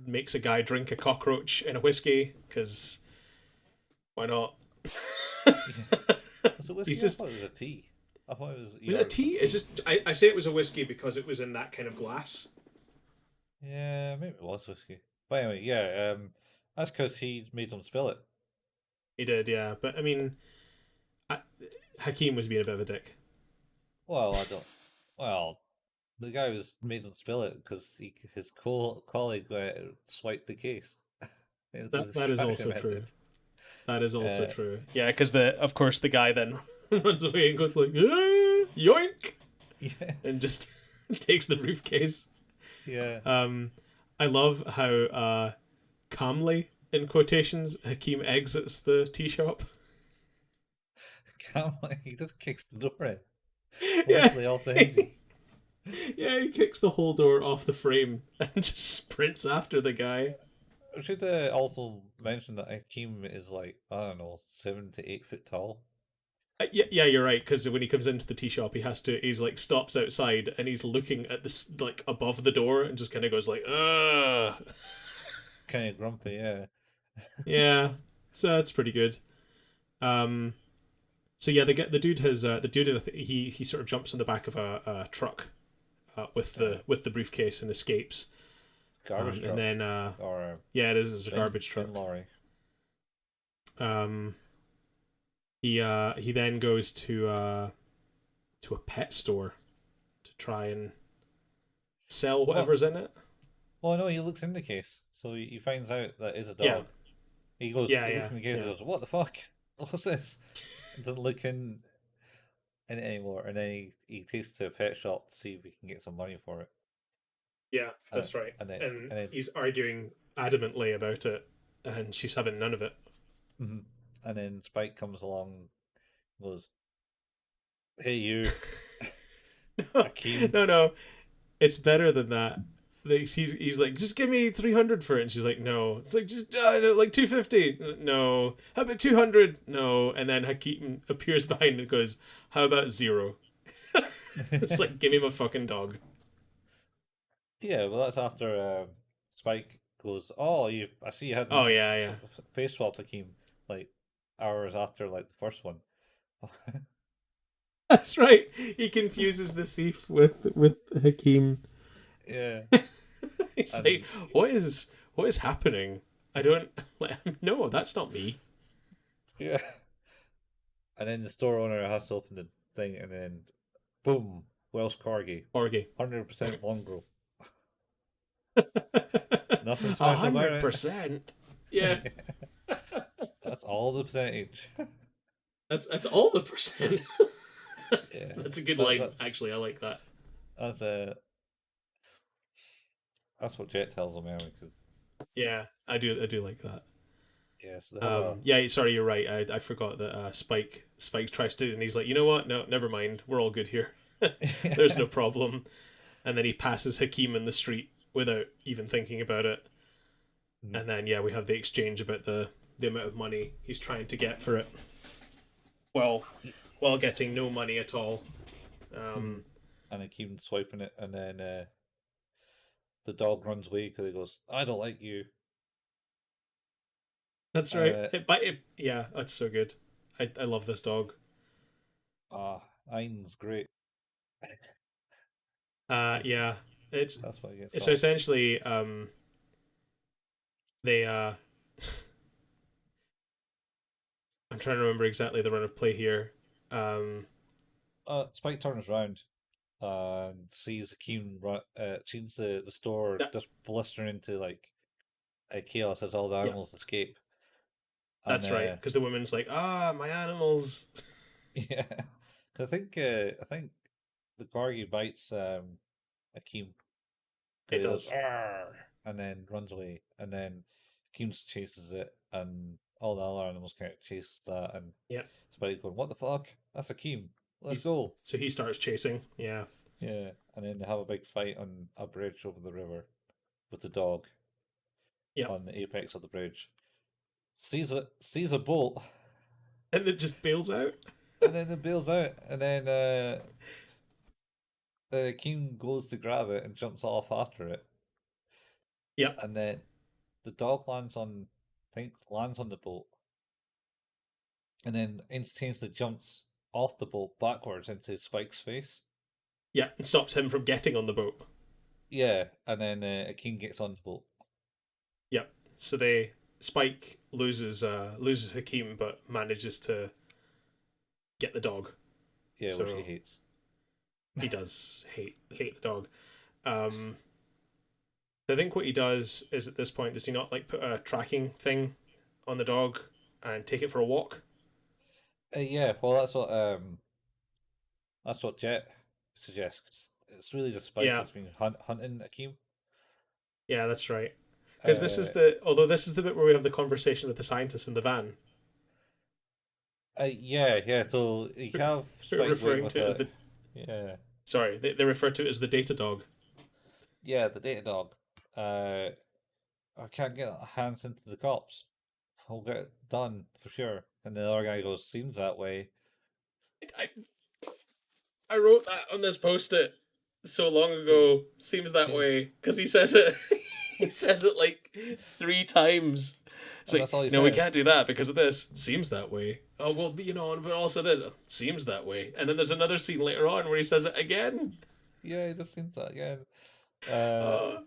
makes a guy drink a cockroach in a whiskey because why not? Yeah. Was it He's whiskey? I just thought it was a tea. I thought it was he was it a ordered some tea? It's tea. just I say it was a whiskey because it was in that kind of glass. Yeah, maybe it was whiskey. But anyway, yeah, that's because he made them spill it. He did, yeah. But I mean, I, Hakim was being a bit of a dick. Well, I don't. Well, the guy was made them spill it because his colleague swiped the case. It's a That is distraction also true. method. That is also Uh, true. Yeah, because the of course the guy then runs away and goes like yoink yeah, and just takes the briefcase. yeah. Um, I love how calmly in quotations Hakim exits the tea shop. Come on, he just kicks the door in, Yeah, literally off the hinges. yeah, he kicks the whole door off the frame and just sprints after the guy. I should also mention that Akeem is like, I don't know, 7 to 8 foot tall. Yeah, you're right. Because when he comes into the tea shop, he's like stops outside and he's looking at this like above the door and just kind of goes like, ugh. Kind of grumpy, yeah. Yeah, so it's pretty good. Um, so yeah, the dude he sort of jumps on the back of a truck with Uh, the briefcase and escapes. Garbage And truck then or yeah, it is it's a bin garbage bin truck. lorry. Um, he then goes to a pet store to try and sell Well, whatever's in it. well, no, he looks in the case, so he finds out that it's a Yeah, dog. He looks yeah, in the case and yeah. goes, "What the fuck? What's this?" Doesn't look in it anymore, and then he takes it to a pet shop to see if he can get some money for it. Yeah, And that's right. and then And and then he's arguing adamantly about it, and she's having none of it. mhm. And then Spike comes along and goes, "Hey you, Akeem." No, no, it's better than that. Like, he's like, just give me 300 for it, and she's like, no. It's like just like 250. No, how about 200? No, and then Hakeem appears behind and goes, how about zero? It's like, give me my fucking dog. Yeah, well, that's after Spike goes, "Oh, I see you had Oh yeah, yeah. face swap Akeem like hours after like the first one." That's right. He confuses the thief with Hakeem. Yeah, He's like, and what is happening? I don't like. No, that's not me. yeah, and then the store owner has to open the thing, and then boom, Welsh Corgi, Orgy. 100% mongrel. Nothing A special about hundred it. percent. Yeah, That's all the percentage. that's all the percent. Yeah, That's a good that, line. that Actually, I like that. that's that's what Jet tells him anyway. Because Yeah, I do like that. yes, they have a Yeah, sorry, you're right. I forgot that Spike tries to, and he's like, you know what? No, never mind. We're all good here. Yeah. There's no problem. And then he passes Hakeem in the street without even thinking about it. Mm, And then yeah, we have the exchange about the amount of money he's trying to get for it. Well, y- while getting no money at all. mm. Um, And I keep swiping it, and then the dog runs away because he goes, "I don't like you." that's right. Uh, Yeah, that's so good. I love this dog. ah, Ein's great. So Yeah, it's that's what it gets so called. essentially they I'm trying to remember exactly the run of play here. Um, Spike turns around and sees sees the store that just blistering into like a chaos as all the yeah, animals escape. And that's right. Because the woman's like, my animals. yeah, 'cause I think the corgi bites Akeem It because he goes does. Arr! And then runs away, and then Akeem chases it, and all the other animals kind of chase that, and Yeah, Spike going, "What the fuck? That's Akeem. Let's he's go!" so he starts chasing. Yeah, Yeah, and then they have a big fight on a bridge over the river with the dog yeah, on the apex of the bridge. Sees a boat, and it just bails out. and then it bails out, and then Akeem goes to grab it and jumps off after it, Yeah, and then the dog lands on the boat, and then instantaneously jumps off the boat backwards into Spike's face. yeah, and stops him from getting on the boat. Yeah, and then Akeem gets on the boat. Yeah, so they Spike loses Hakeem, but manages to get the dog. Yeah, which he So hates. he does hate the dog. Um, I think what he does is at this point, does he not like put a tracking thing on the dog and take it for a walk? Yeah, well, that's what Jet suggests. It's really just Spike Yeah, that's been hunting Akeem. yeah, that's right. Because Uh, this is the bit where we have the conversation with the scientist in the van, yeah, yeah. So you have Spike waiting referring with to it as a, the yeah, sorry, they refer to it as the data dog. yeah, the data dog. Uh, I can't get hands into the cops. I'll get it done for sure. And the other guy goes, seems that way. I, I wrote that on this post-it so long Seems, ago. Seems that seems, way because he says it. He says it like 3 times. It's and like, that's all he we says. can't do that because of this. Seems that way. Oh well, but also this seems that way. And then there's another scene later on where he says it again. Yeah, he just seems that again. Uh, Uh,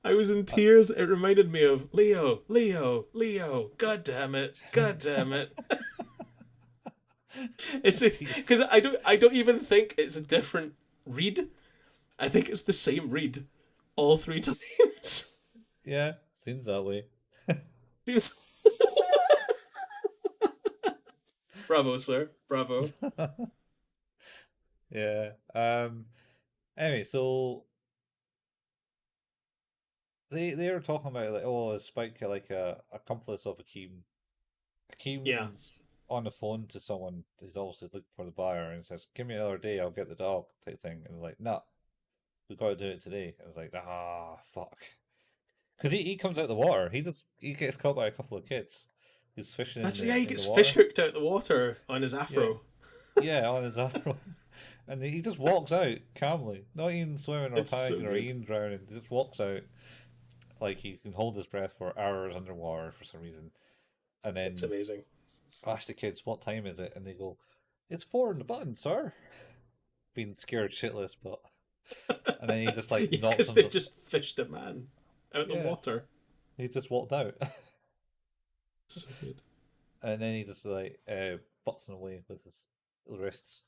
I was in uh, tears. It reminded me of Leo, Leo, Leo. God damn it. God damn it. It's jeez. because I don't even think it's a different read. I think it's the same read all 3 times. Yeah, seems that way. Bravo, sir. Bravo. Yeah. Anyway, so they were talking about like, oh, is Spike like a accomplice of Akeem? Yeah. Akeem's on the phone to someone. He's obviously looking for the buyer and says, "Give me another day, I'll get the dog." Type thing. And like, no, we got to do it today. I was like, fuck. Because he comes out the water. He gets caught by a couple of kids. He's fishing That's yeah, he in the gets fish water. hooked out the water on his Yeah, afro. yeah, on his arrow. And he just walks out calmly, not even swimming or It's so panicking or good. even drowning. He just walks out like he can hold his breath for hours underwater for some reason. And It's then amazing. ask the kids, "What time is it?" And they go, "It's four in the button, sir." Being scared shitless, but and then he just like Yeah, knocks because them. they just fished a man out the Yeah, water. he just walked out, So good. and then he just like butts him away with his wrists.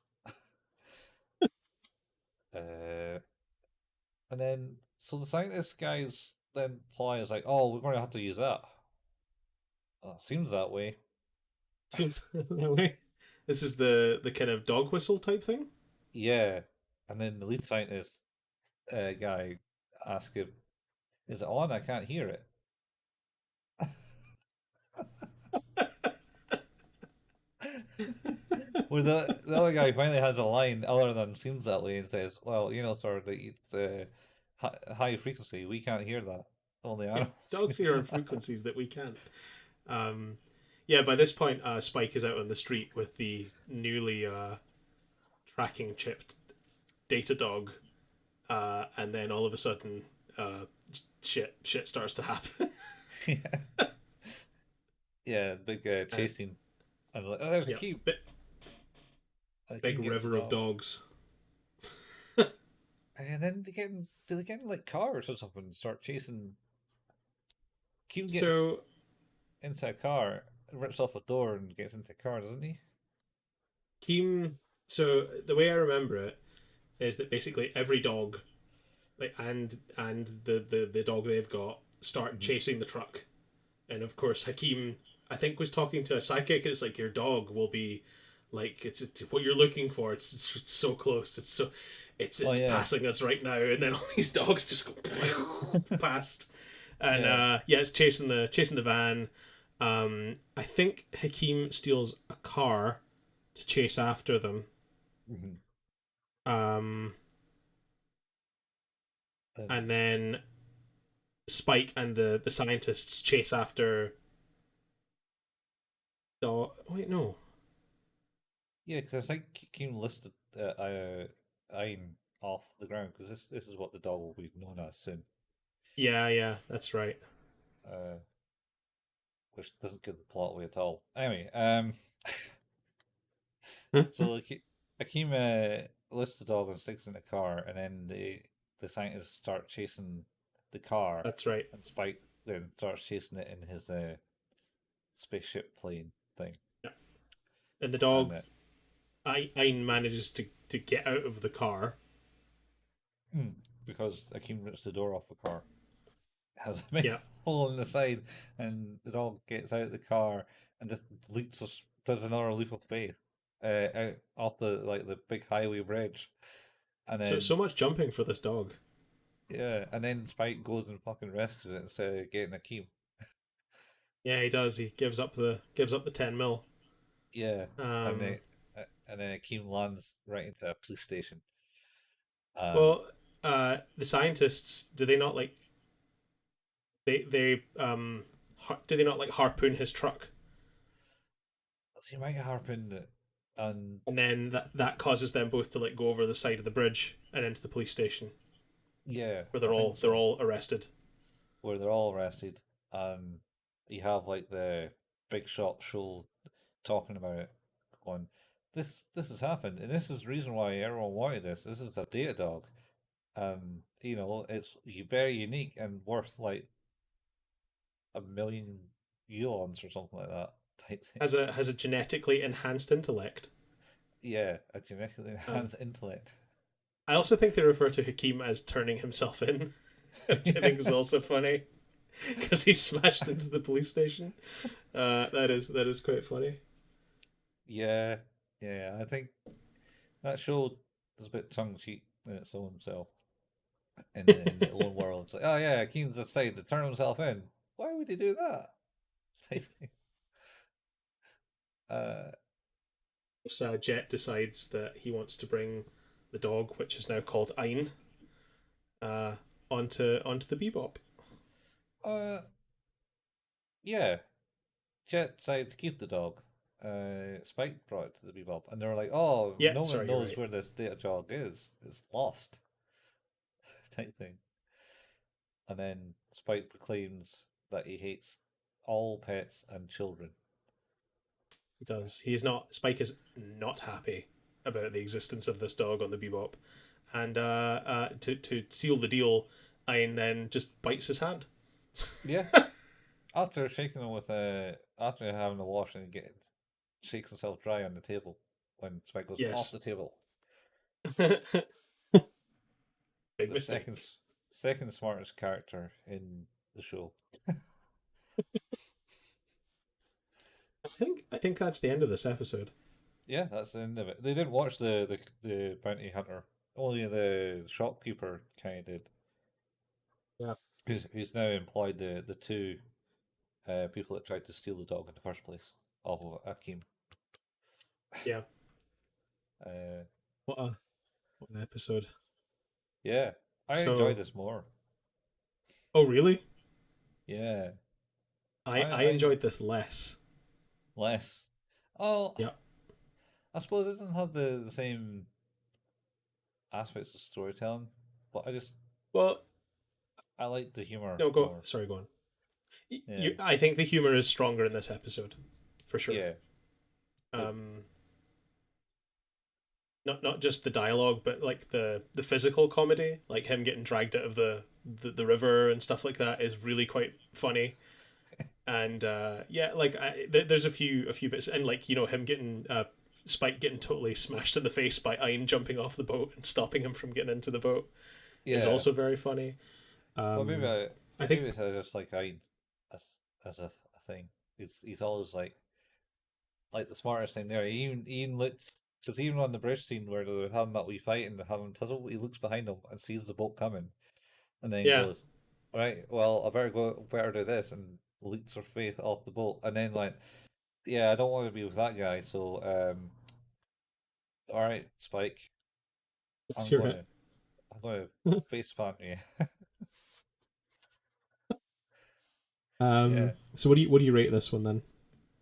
Uh, and then so the scientist guys then ply is like, "Oh, we're going to have to use that." Seems that way. Seems that way. This is the kind of dog whistle type thing. Yeah, and then the lead scientist guy asks him, "Is it on? I can't hear it." Where the other guy finally has a line other than seems that way and says, "Well, you know, sir, the high frequency, we can't hear that. Only Yeah, animals can dogs hear hear on that." frequencies that we can't. Um, yeah, by this point, Spike is out on the street with the newly tracking chipped data dog, and then all of a sudden, shit starts to happen. Yeah, yeah, big And chase scene. And like, oh, there's a yeah, cube. And big King gets the river of dog. dogs. And then do they get in like cars or something and start chasing? King gets So into a car, rips off a door and gets into a car, doesn't he? Keem. So the way I remember it is that basically every dog, like and the dog they've got, start Hmm. chasing the truck, and of course Hakeem, I think, was talking to a psychic. It's like your dog will be like it's what you're looking for. It's so close. Oh It's yeah, passing us right now, and then all these dogs just go past. And yeah. yeah, it's chasing the van. I think Hakeem steals a car to chase after them. Hmm. Um, And and then Spike and the scientists chase after. Oh wait, no. yeah, because I think King listed Iron off the ground because this is what the dog will be known as soon. Yeah, that's right. Uh, which doesn't give the plot away at all. Anyway, so Akeem lifts the dog and sticks in the car, and then the scientists start chasing the car, That's right. and Spike then starts chasing it in his spaceship plane thing, Yeah. And the and dog, Ein manages to get out of the car. because Akeem rips the door off the car, has a big Yeah. hole in the side, and the dog gets out of the car and just leaps us, does another leap of faith, out off the big highway bridge, and So then much jumping for this dog. yeah, and then Spike goes and fucking rescues it instead of getting a key. Yeah, he does. He gives up the 10 mil. Yeah, and Um. then Akeem lands right into a police station. Um, Well, the scientists, do they not like they do they not like harpoon his truck, he might harpoon it, and and then that causes them both to like go over the side of the bridge and into the police station yeah, where I think they're so. all arrested. Where they're all arrested, and you have like the big shot show talking about it, going, "This has happened, and this is the reason why everyone wanted this. This is a data dog, and you know it's very unique and worth like 1 million yuans or something like that type thing." Has a genetically enhanced intellect. Yeah, a genetically Um, enhanced intellect. I also think they refer to Hakeem as turning himself in, which I think is Yeah, also funny because he smashed into the police station. That is quite funny. yeah, yeah. I think that show is a bit tongue cheek in its own self. In the own world. It's like, oh yeah, Keen's decided to turn himself in. Why would he do that? Type thing. Uh, So Jet decides that he wants to bring the dog, which is now called Ein, uh, onto the Bebop. uh, yeah. Jet decided to keep the dog. Spike brought it to the Bebop, and they were like, "Oh, Yeah, no one sorry, you're knows right. where this data dog is. It's lost." Type thing. And then Spike proclaims that he hates all pets and children. He does. He is not. Spike is not happy about the existence of this dog on the Bebop, and to seal the deal, Ein then just bites his hand. Yeah. After shaking him after having a wash and getting shakes himself dry on the table when Spike goes off Yes. the table. Big The second mistake. second smartest character in the show. I think that's the end of this episode. Yeah, that's the end of it. They didn't watch the bounty hunter. Only the shopkeeper kind of did. Yeah. Who's now employed the two people that tried to steal the dog in the first place off of Akeem. Yeah. Uh, What a what an episode. yeah, I enjoyed So, this more. oh really? Yeah, I I enjoyed this less. less. Oh, Yeah. I suppose it doesn't have the same aspects of storytelling, but Well, I like the humor no, go. more. Sorry, go on. Yeah, I think the humor is stronger in this episode, for sure. yeah, it, Um, not just the dialogue, but like the physical comedy, like him getting dragged out of the river and stuff like that, is really quite funny. And yeah, like there's a few bits, and like him getting Spike getting totally smashed in the face by Ein jumping off the boat and stopping him from getting into the boat is yeah. also very funny. Well, maybe Um, I maybe think it's just like I as a thing. He's always like the smartest thing there. He even looks because even on the bridge scene where they're having that wee fight and they're having tussle, he looks behind him and sees the boat coming, and then yeah, goes, "All right, well, I better do this," and leaps her face off the boat, and then like, yeah, I don't want to be with that guy, so all right, Spike, it's I'm your going hit. to I'm going to face plant you. Yeah, So what do you rate this one then?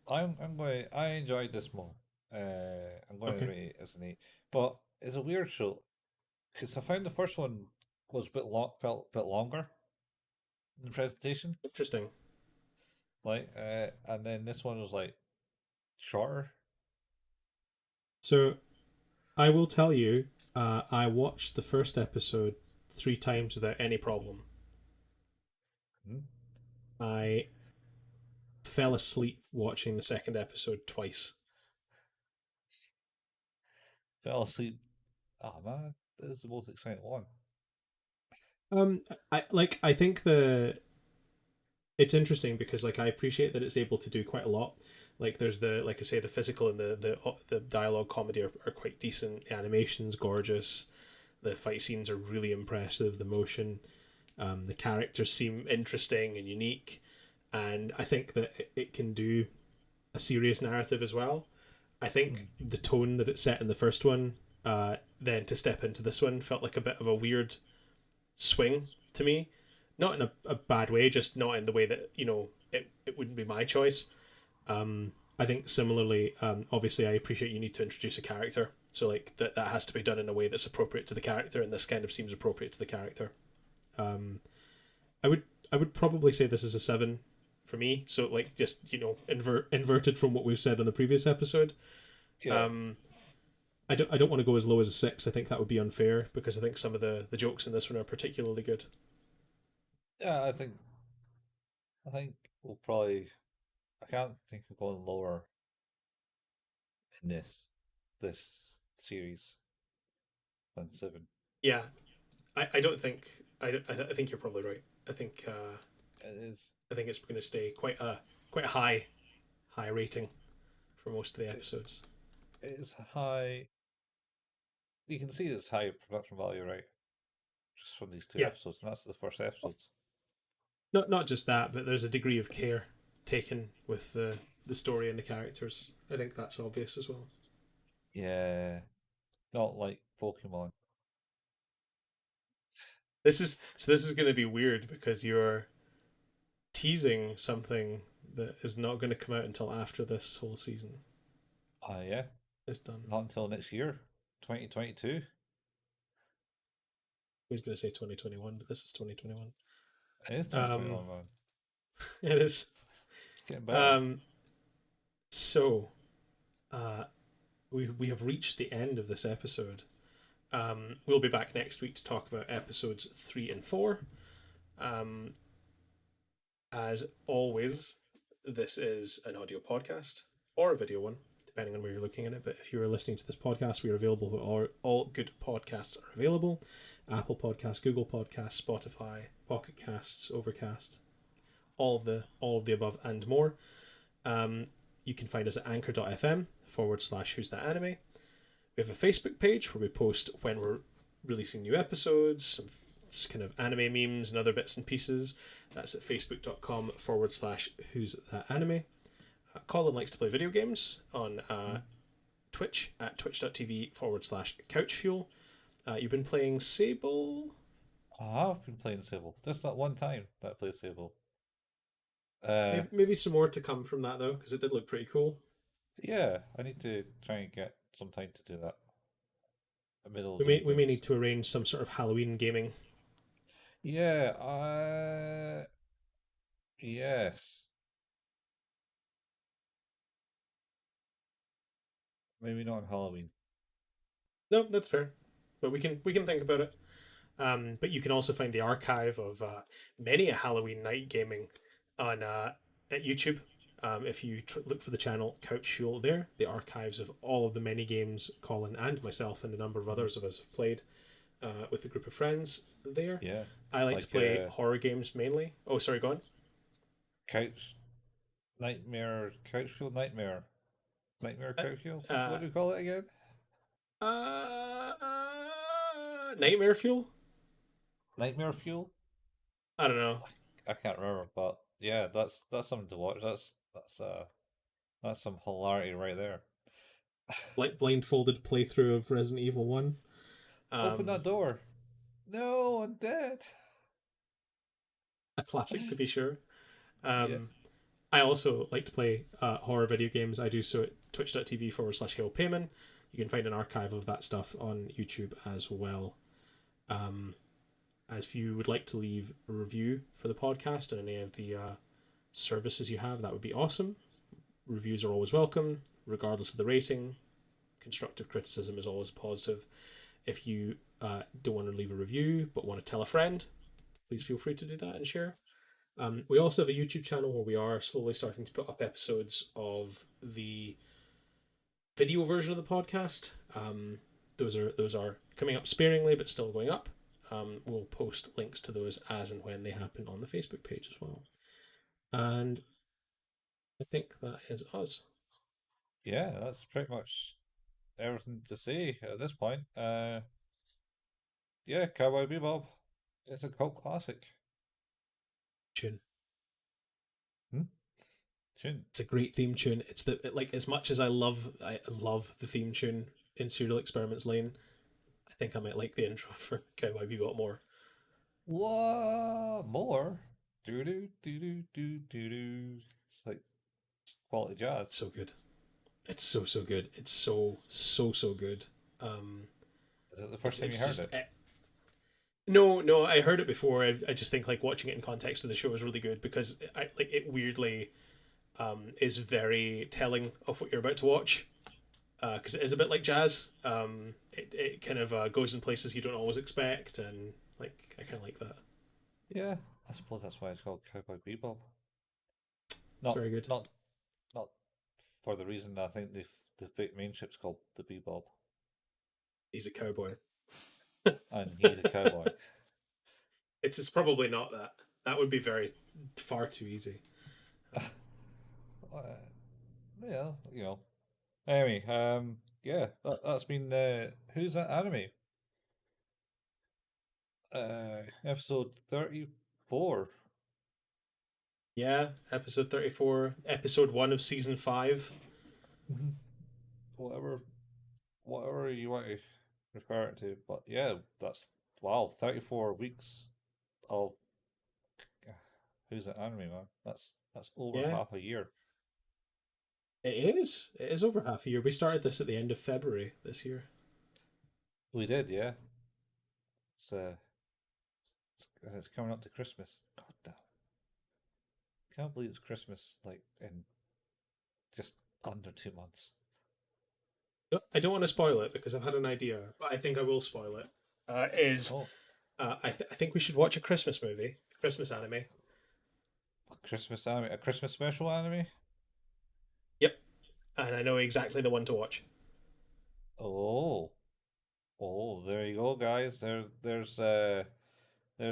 I enjoyed this more. I'm going to Okay, rate it as an eight, but it's a weird show because I found the first one was a bit felt a bit longer in the presentation, interesting. like, and then this one was like shorter. So I will tell you, I watched the first episode 3 times without any problem. Hmm? I fell asleep watching the second episode twice. Fell asleep. Oh man, this is the most exciting one. I think it's interesting because like I appreciate that it's able to do quite a lot. Like there's the like I say the physical and the dialogue comedy are quite decent. The animation's gorgeous. The fight scenes are really impressive. The motion, the characters seem interesting and unique, and I think that it can do a serious narrative as well. I think Hmm. the tone that it set in the first one, then to step into this one felt like a bit of a weird swing to me. Not in a bad way, just not in the way that, it wouldn't be my choice. I think similarly, obviously, I appreciate you need to introduce a character. So, like, that has to be done in a way that's appropriate to the character, and this kind of seems appropriate to the character. Um, I would I would probably say this is a 7 for me. So, like, just, inverted from what we've said in the previous episode. Yeah, Um, I don't want to go as low as a 6. I think that would be unfair because I think some of the jokes in this one are particularly good. yeah. I think we'll probably. I can't think of going lower in this series than seven. Yeah, I don't think I think you're probably right. I think It is I think it's going to stay quite a high rating for most of the it, episodes. it is high. You can see this high production value, right? Just from these two Yeah, episodes, and that's the first episodes. not just that, but there's a degree of care taken with the story and the characters. I think that's obvious as well. Yeah, not like Pokemon. This is going to be weird because you're teasing something that is not going to come out until after this whole season Ah, yeah, is done. not until next year, 2022. I was going to say 2021, but this is 2021. It is Um, 2021, man. it is. It's getting better. Um, so uh, we have reached the end of this episode. We'll be back next week to talk about episodes 3 and 4. Um, as always, this is an audio podcast or a video one, depending on where you're looking at it. But if you are listening to this podcast, we are available where all good podcasts are available: Apple Podcasts, Google Podcasts, Spotify, Pocket Casts, Overcast, all of the above and more. You can find us at anchor.fm/who's that anime. We have a Facebook page where we post when we're releasing new episodes, some kind of anime memes and other bits and pieces. That's at facebook.com/who's that anime. Colin likes to play video games on Twitch at twitch.tv/couchfuel. You've been playing Sable. I have been playing Sable. Just that one time that I played Sable. Uh, Maybe some more to come from that though, because it did look pretty cool. yeah, I need to try and get some time to do that. In the middle of We doing may things. need to arrange some sort of Halloween gaming. Yeah, yes. Maybe not on Halloween. No, that's fair, but we can think about it. But you can also find the archive of many a Halloween night gaming on at YouTube. If you look for the channel Couch Fuel there, the archives of all of the many games Colin and myself and a number of Mhm. others of us have played with a group of friends there. Yeah, I like to like play horror games mainly. Oh, sorry, go on. Couch Nightmare, Couchfield Nightmare, Nightmare Couchfield. Uh, What uh, do we call it again? Nightmare Fuel? Nightmare Fuel. I don't know. I can't remember, but yeah, that's something to watch. That's some hilarity right there. Like blindfolded playthrough of Resident Evil 1. Open Um, that door. No, I'm dead. a classic to be sure. Yeah, Um, I also like to play horror video games. I do so at twitch.tv/HalePayman. You can find an archive of that stuff on YouTube as well. Um, as if you would like to leave a review for the podcast on any of the services you have, that would be awesome. Reviews are always welcome, regardless of the rating. Constructive criticism is always positive. If you don't want to leave a review but want to tell a friend, please feel free to do that and share. We also have a YouTube channel where we are slowly starting to put up episodes of the video version of the podcast. Those are coming up sparingly, but still going up. We'll post links to those as and when they happen on the Facebook page as well. And I think that is us. yeah, that's pretty much everything to say at this point. Yeah, Cowboy Bebop. It's a cult classic. Tune. Hmm? Shouldn't. It's a great theme tune. Like as much as I love the theme tune in Serial Experiments Lane. I think I might like the intro for Cowboy Bebop more. What more? Do do do do do do do. It's like quality jazz. So good. It's so good. It's so good. Um, Is it the first it's time you it's heard just it? no. I heard it before. I just think like watching it in context of the show is really good because I like it weirdly is very telling of what you're about to watch because it is a bit like jazz. It kind of goes in places you don't always expect and like I kind of like that. Yeah, I suppose that's why it's called Cowboy Bebop. It's Not very good. not not for the reason I think the main ship's called the Bebop, He's a cowboy. and he's a cowboy. It's probably not that. That would be very far too easy. Uh, yeah, you know. Anyway, yeah, that's been who's that anime? Episode 34. Yeah, episode 34, episode 1 of season 5. Whatever, whatever you want to refer it to, but yeah, that's wow, 34 weeks of who's that anime, man? That's over Yeah, half a year. it is. It is over half a year. We started this at the end of February this year. We did, yeah. It's it's coming up to Christmas. God damn, can't believe it's Christmas like in just under 2 months. I don't want to spoil it because I've had an idea, but I think I will spoil it. Is Oh, I think we should watch a Christmas movie, a Christmas anime. Christmas anime, a Christmas special anime. Yep, and I know exactly the one to watch. Oh, oh, there you go, guys. There's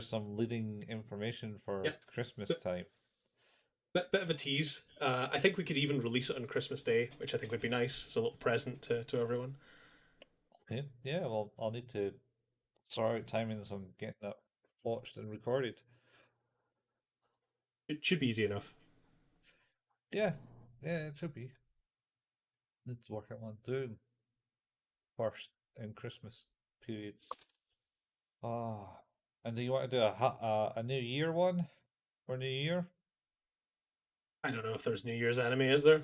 some leading information for Yep, Christmas bit, time. bit of a tease. I think we could even release it on Christmas Day, which I think would be nice. It's a little present to everyone. Yeah, yeah. Well, I'll need to sort out timings on getting that watched and recorded. It should be easy enough. Yeah, yeah, it should be. Need to work out one doing first in Christmas periods. Ah, and do you want to do a New Year one for New Year? I don't know if there's New Year's anime, is there?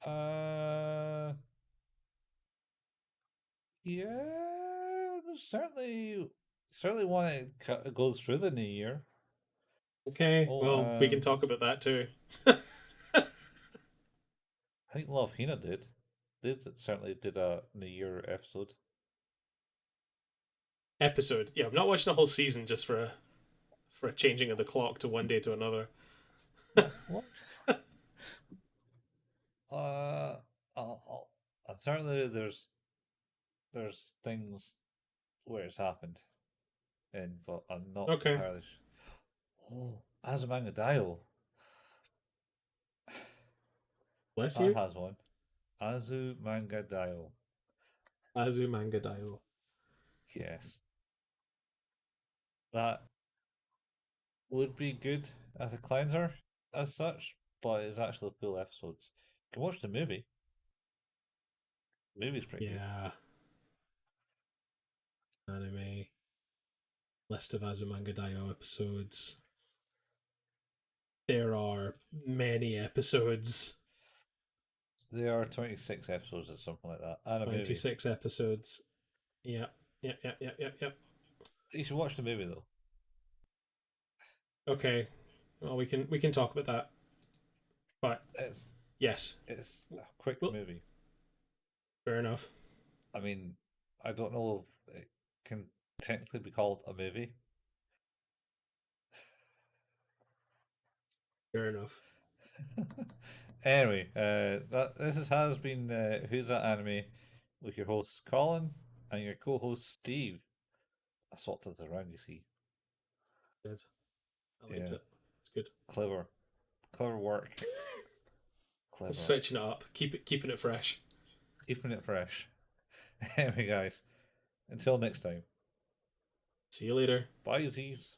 Uh, yeah, certainly one that goes through the New Year. Okay, Oh, well, we can talk about that too. I think Love Hina did. They certainly did a New Year episode. Episode. Yeah, I'm not watching a whole season just for a changing of the clock to one day to another. What? Uh, certainly there's things where it's happened in, but I'm not Okay. entirely. Oh, Azumanga Daioh. Bless That you. has one. Azumanga Daioh. Azu Manga Dio. Yes, that would be good as a cleanser as such, but it's actually full episodes. You can watch the movie. The movie's pretty good. Yeah. Anime. List of Azumanga Daioh episodes. There are many episodes. There are 26 episodes or something like that, and a movie. 26 episodes. Yep. Yep. Yep. Yep. Yep. Yep. You should watch the movie though. Okay. Well, we can talk about that. But It's yes. it's a quick Well, movie. fair enough. I mean, I don't know if it can technically be called a movie. Fair enough. Anyway, that has been Who's That Anime with your host Colin and your co-host Steve. I swapped it around, you see. Good. I liked Yeah, it. It's good. clever, clever work, clever, Switching it up. Keeping it fresh. keeping it fresh. Anyway, guys, until next time, See you later. bye, Z's.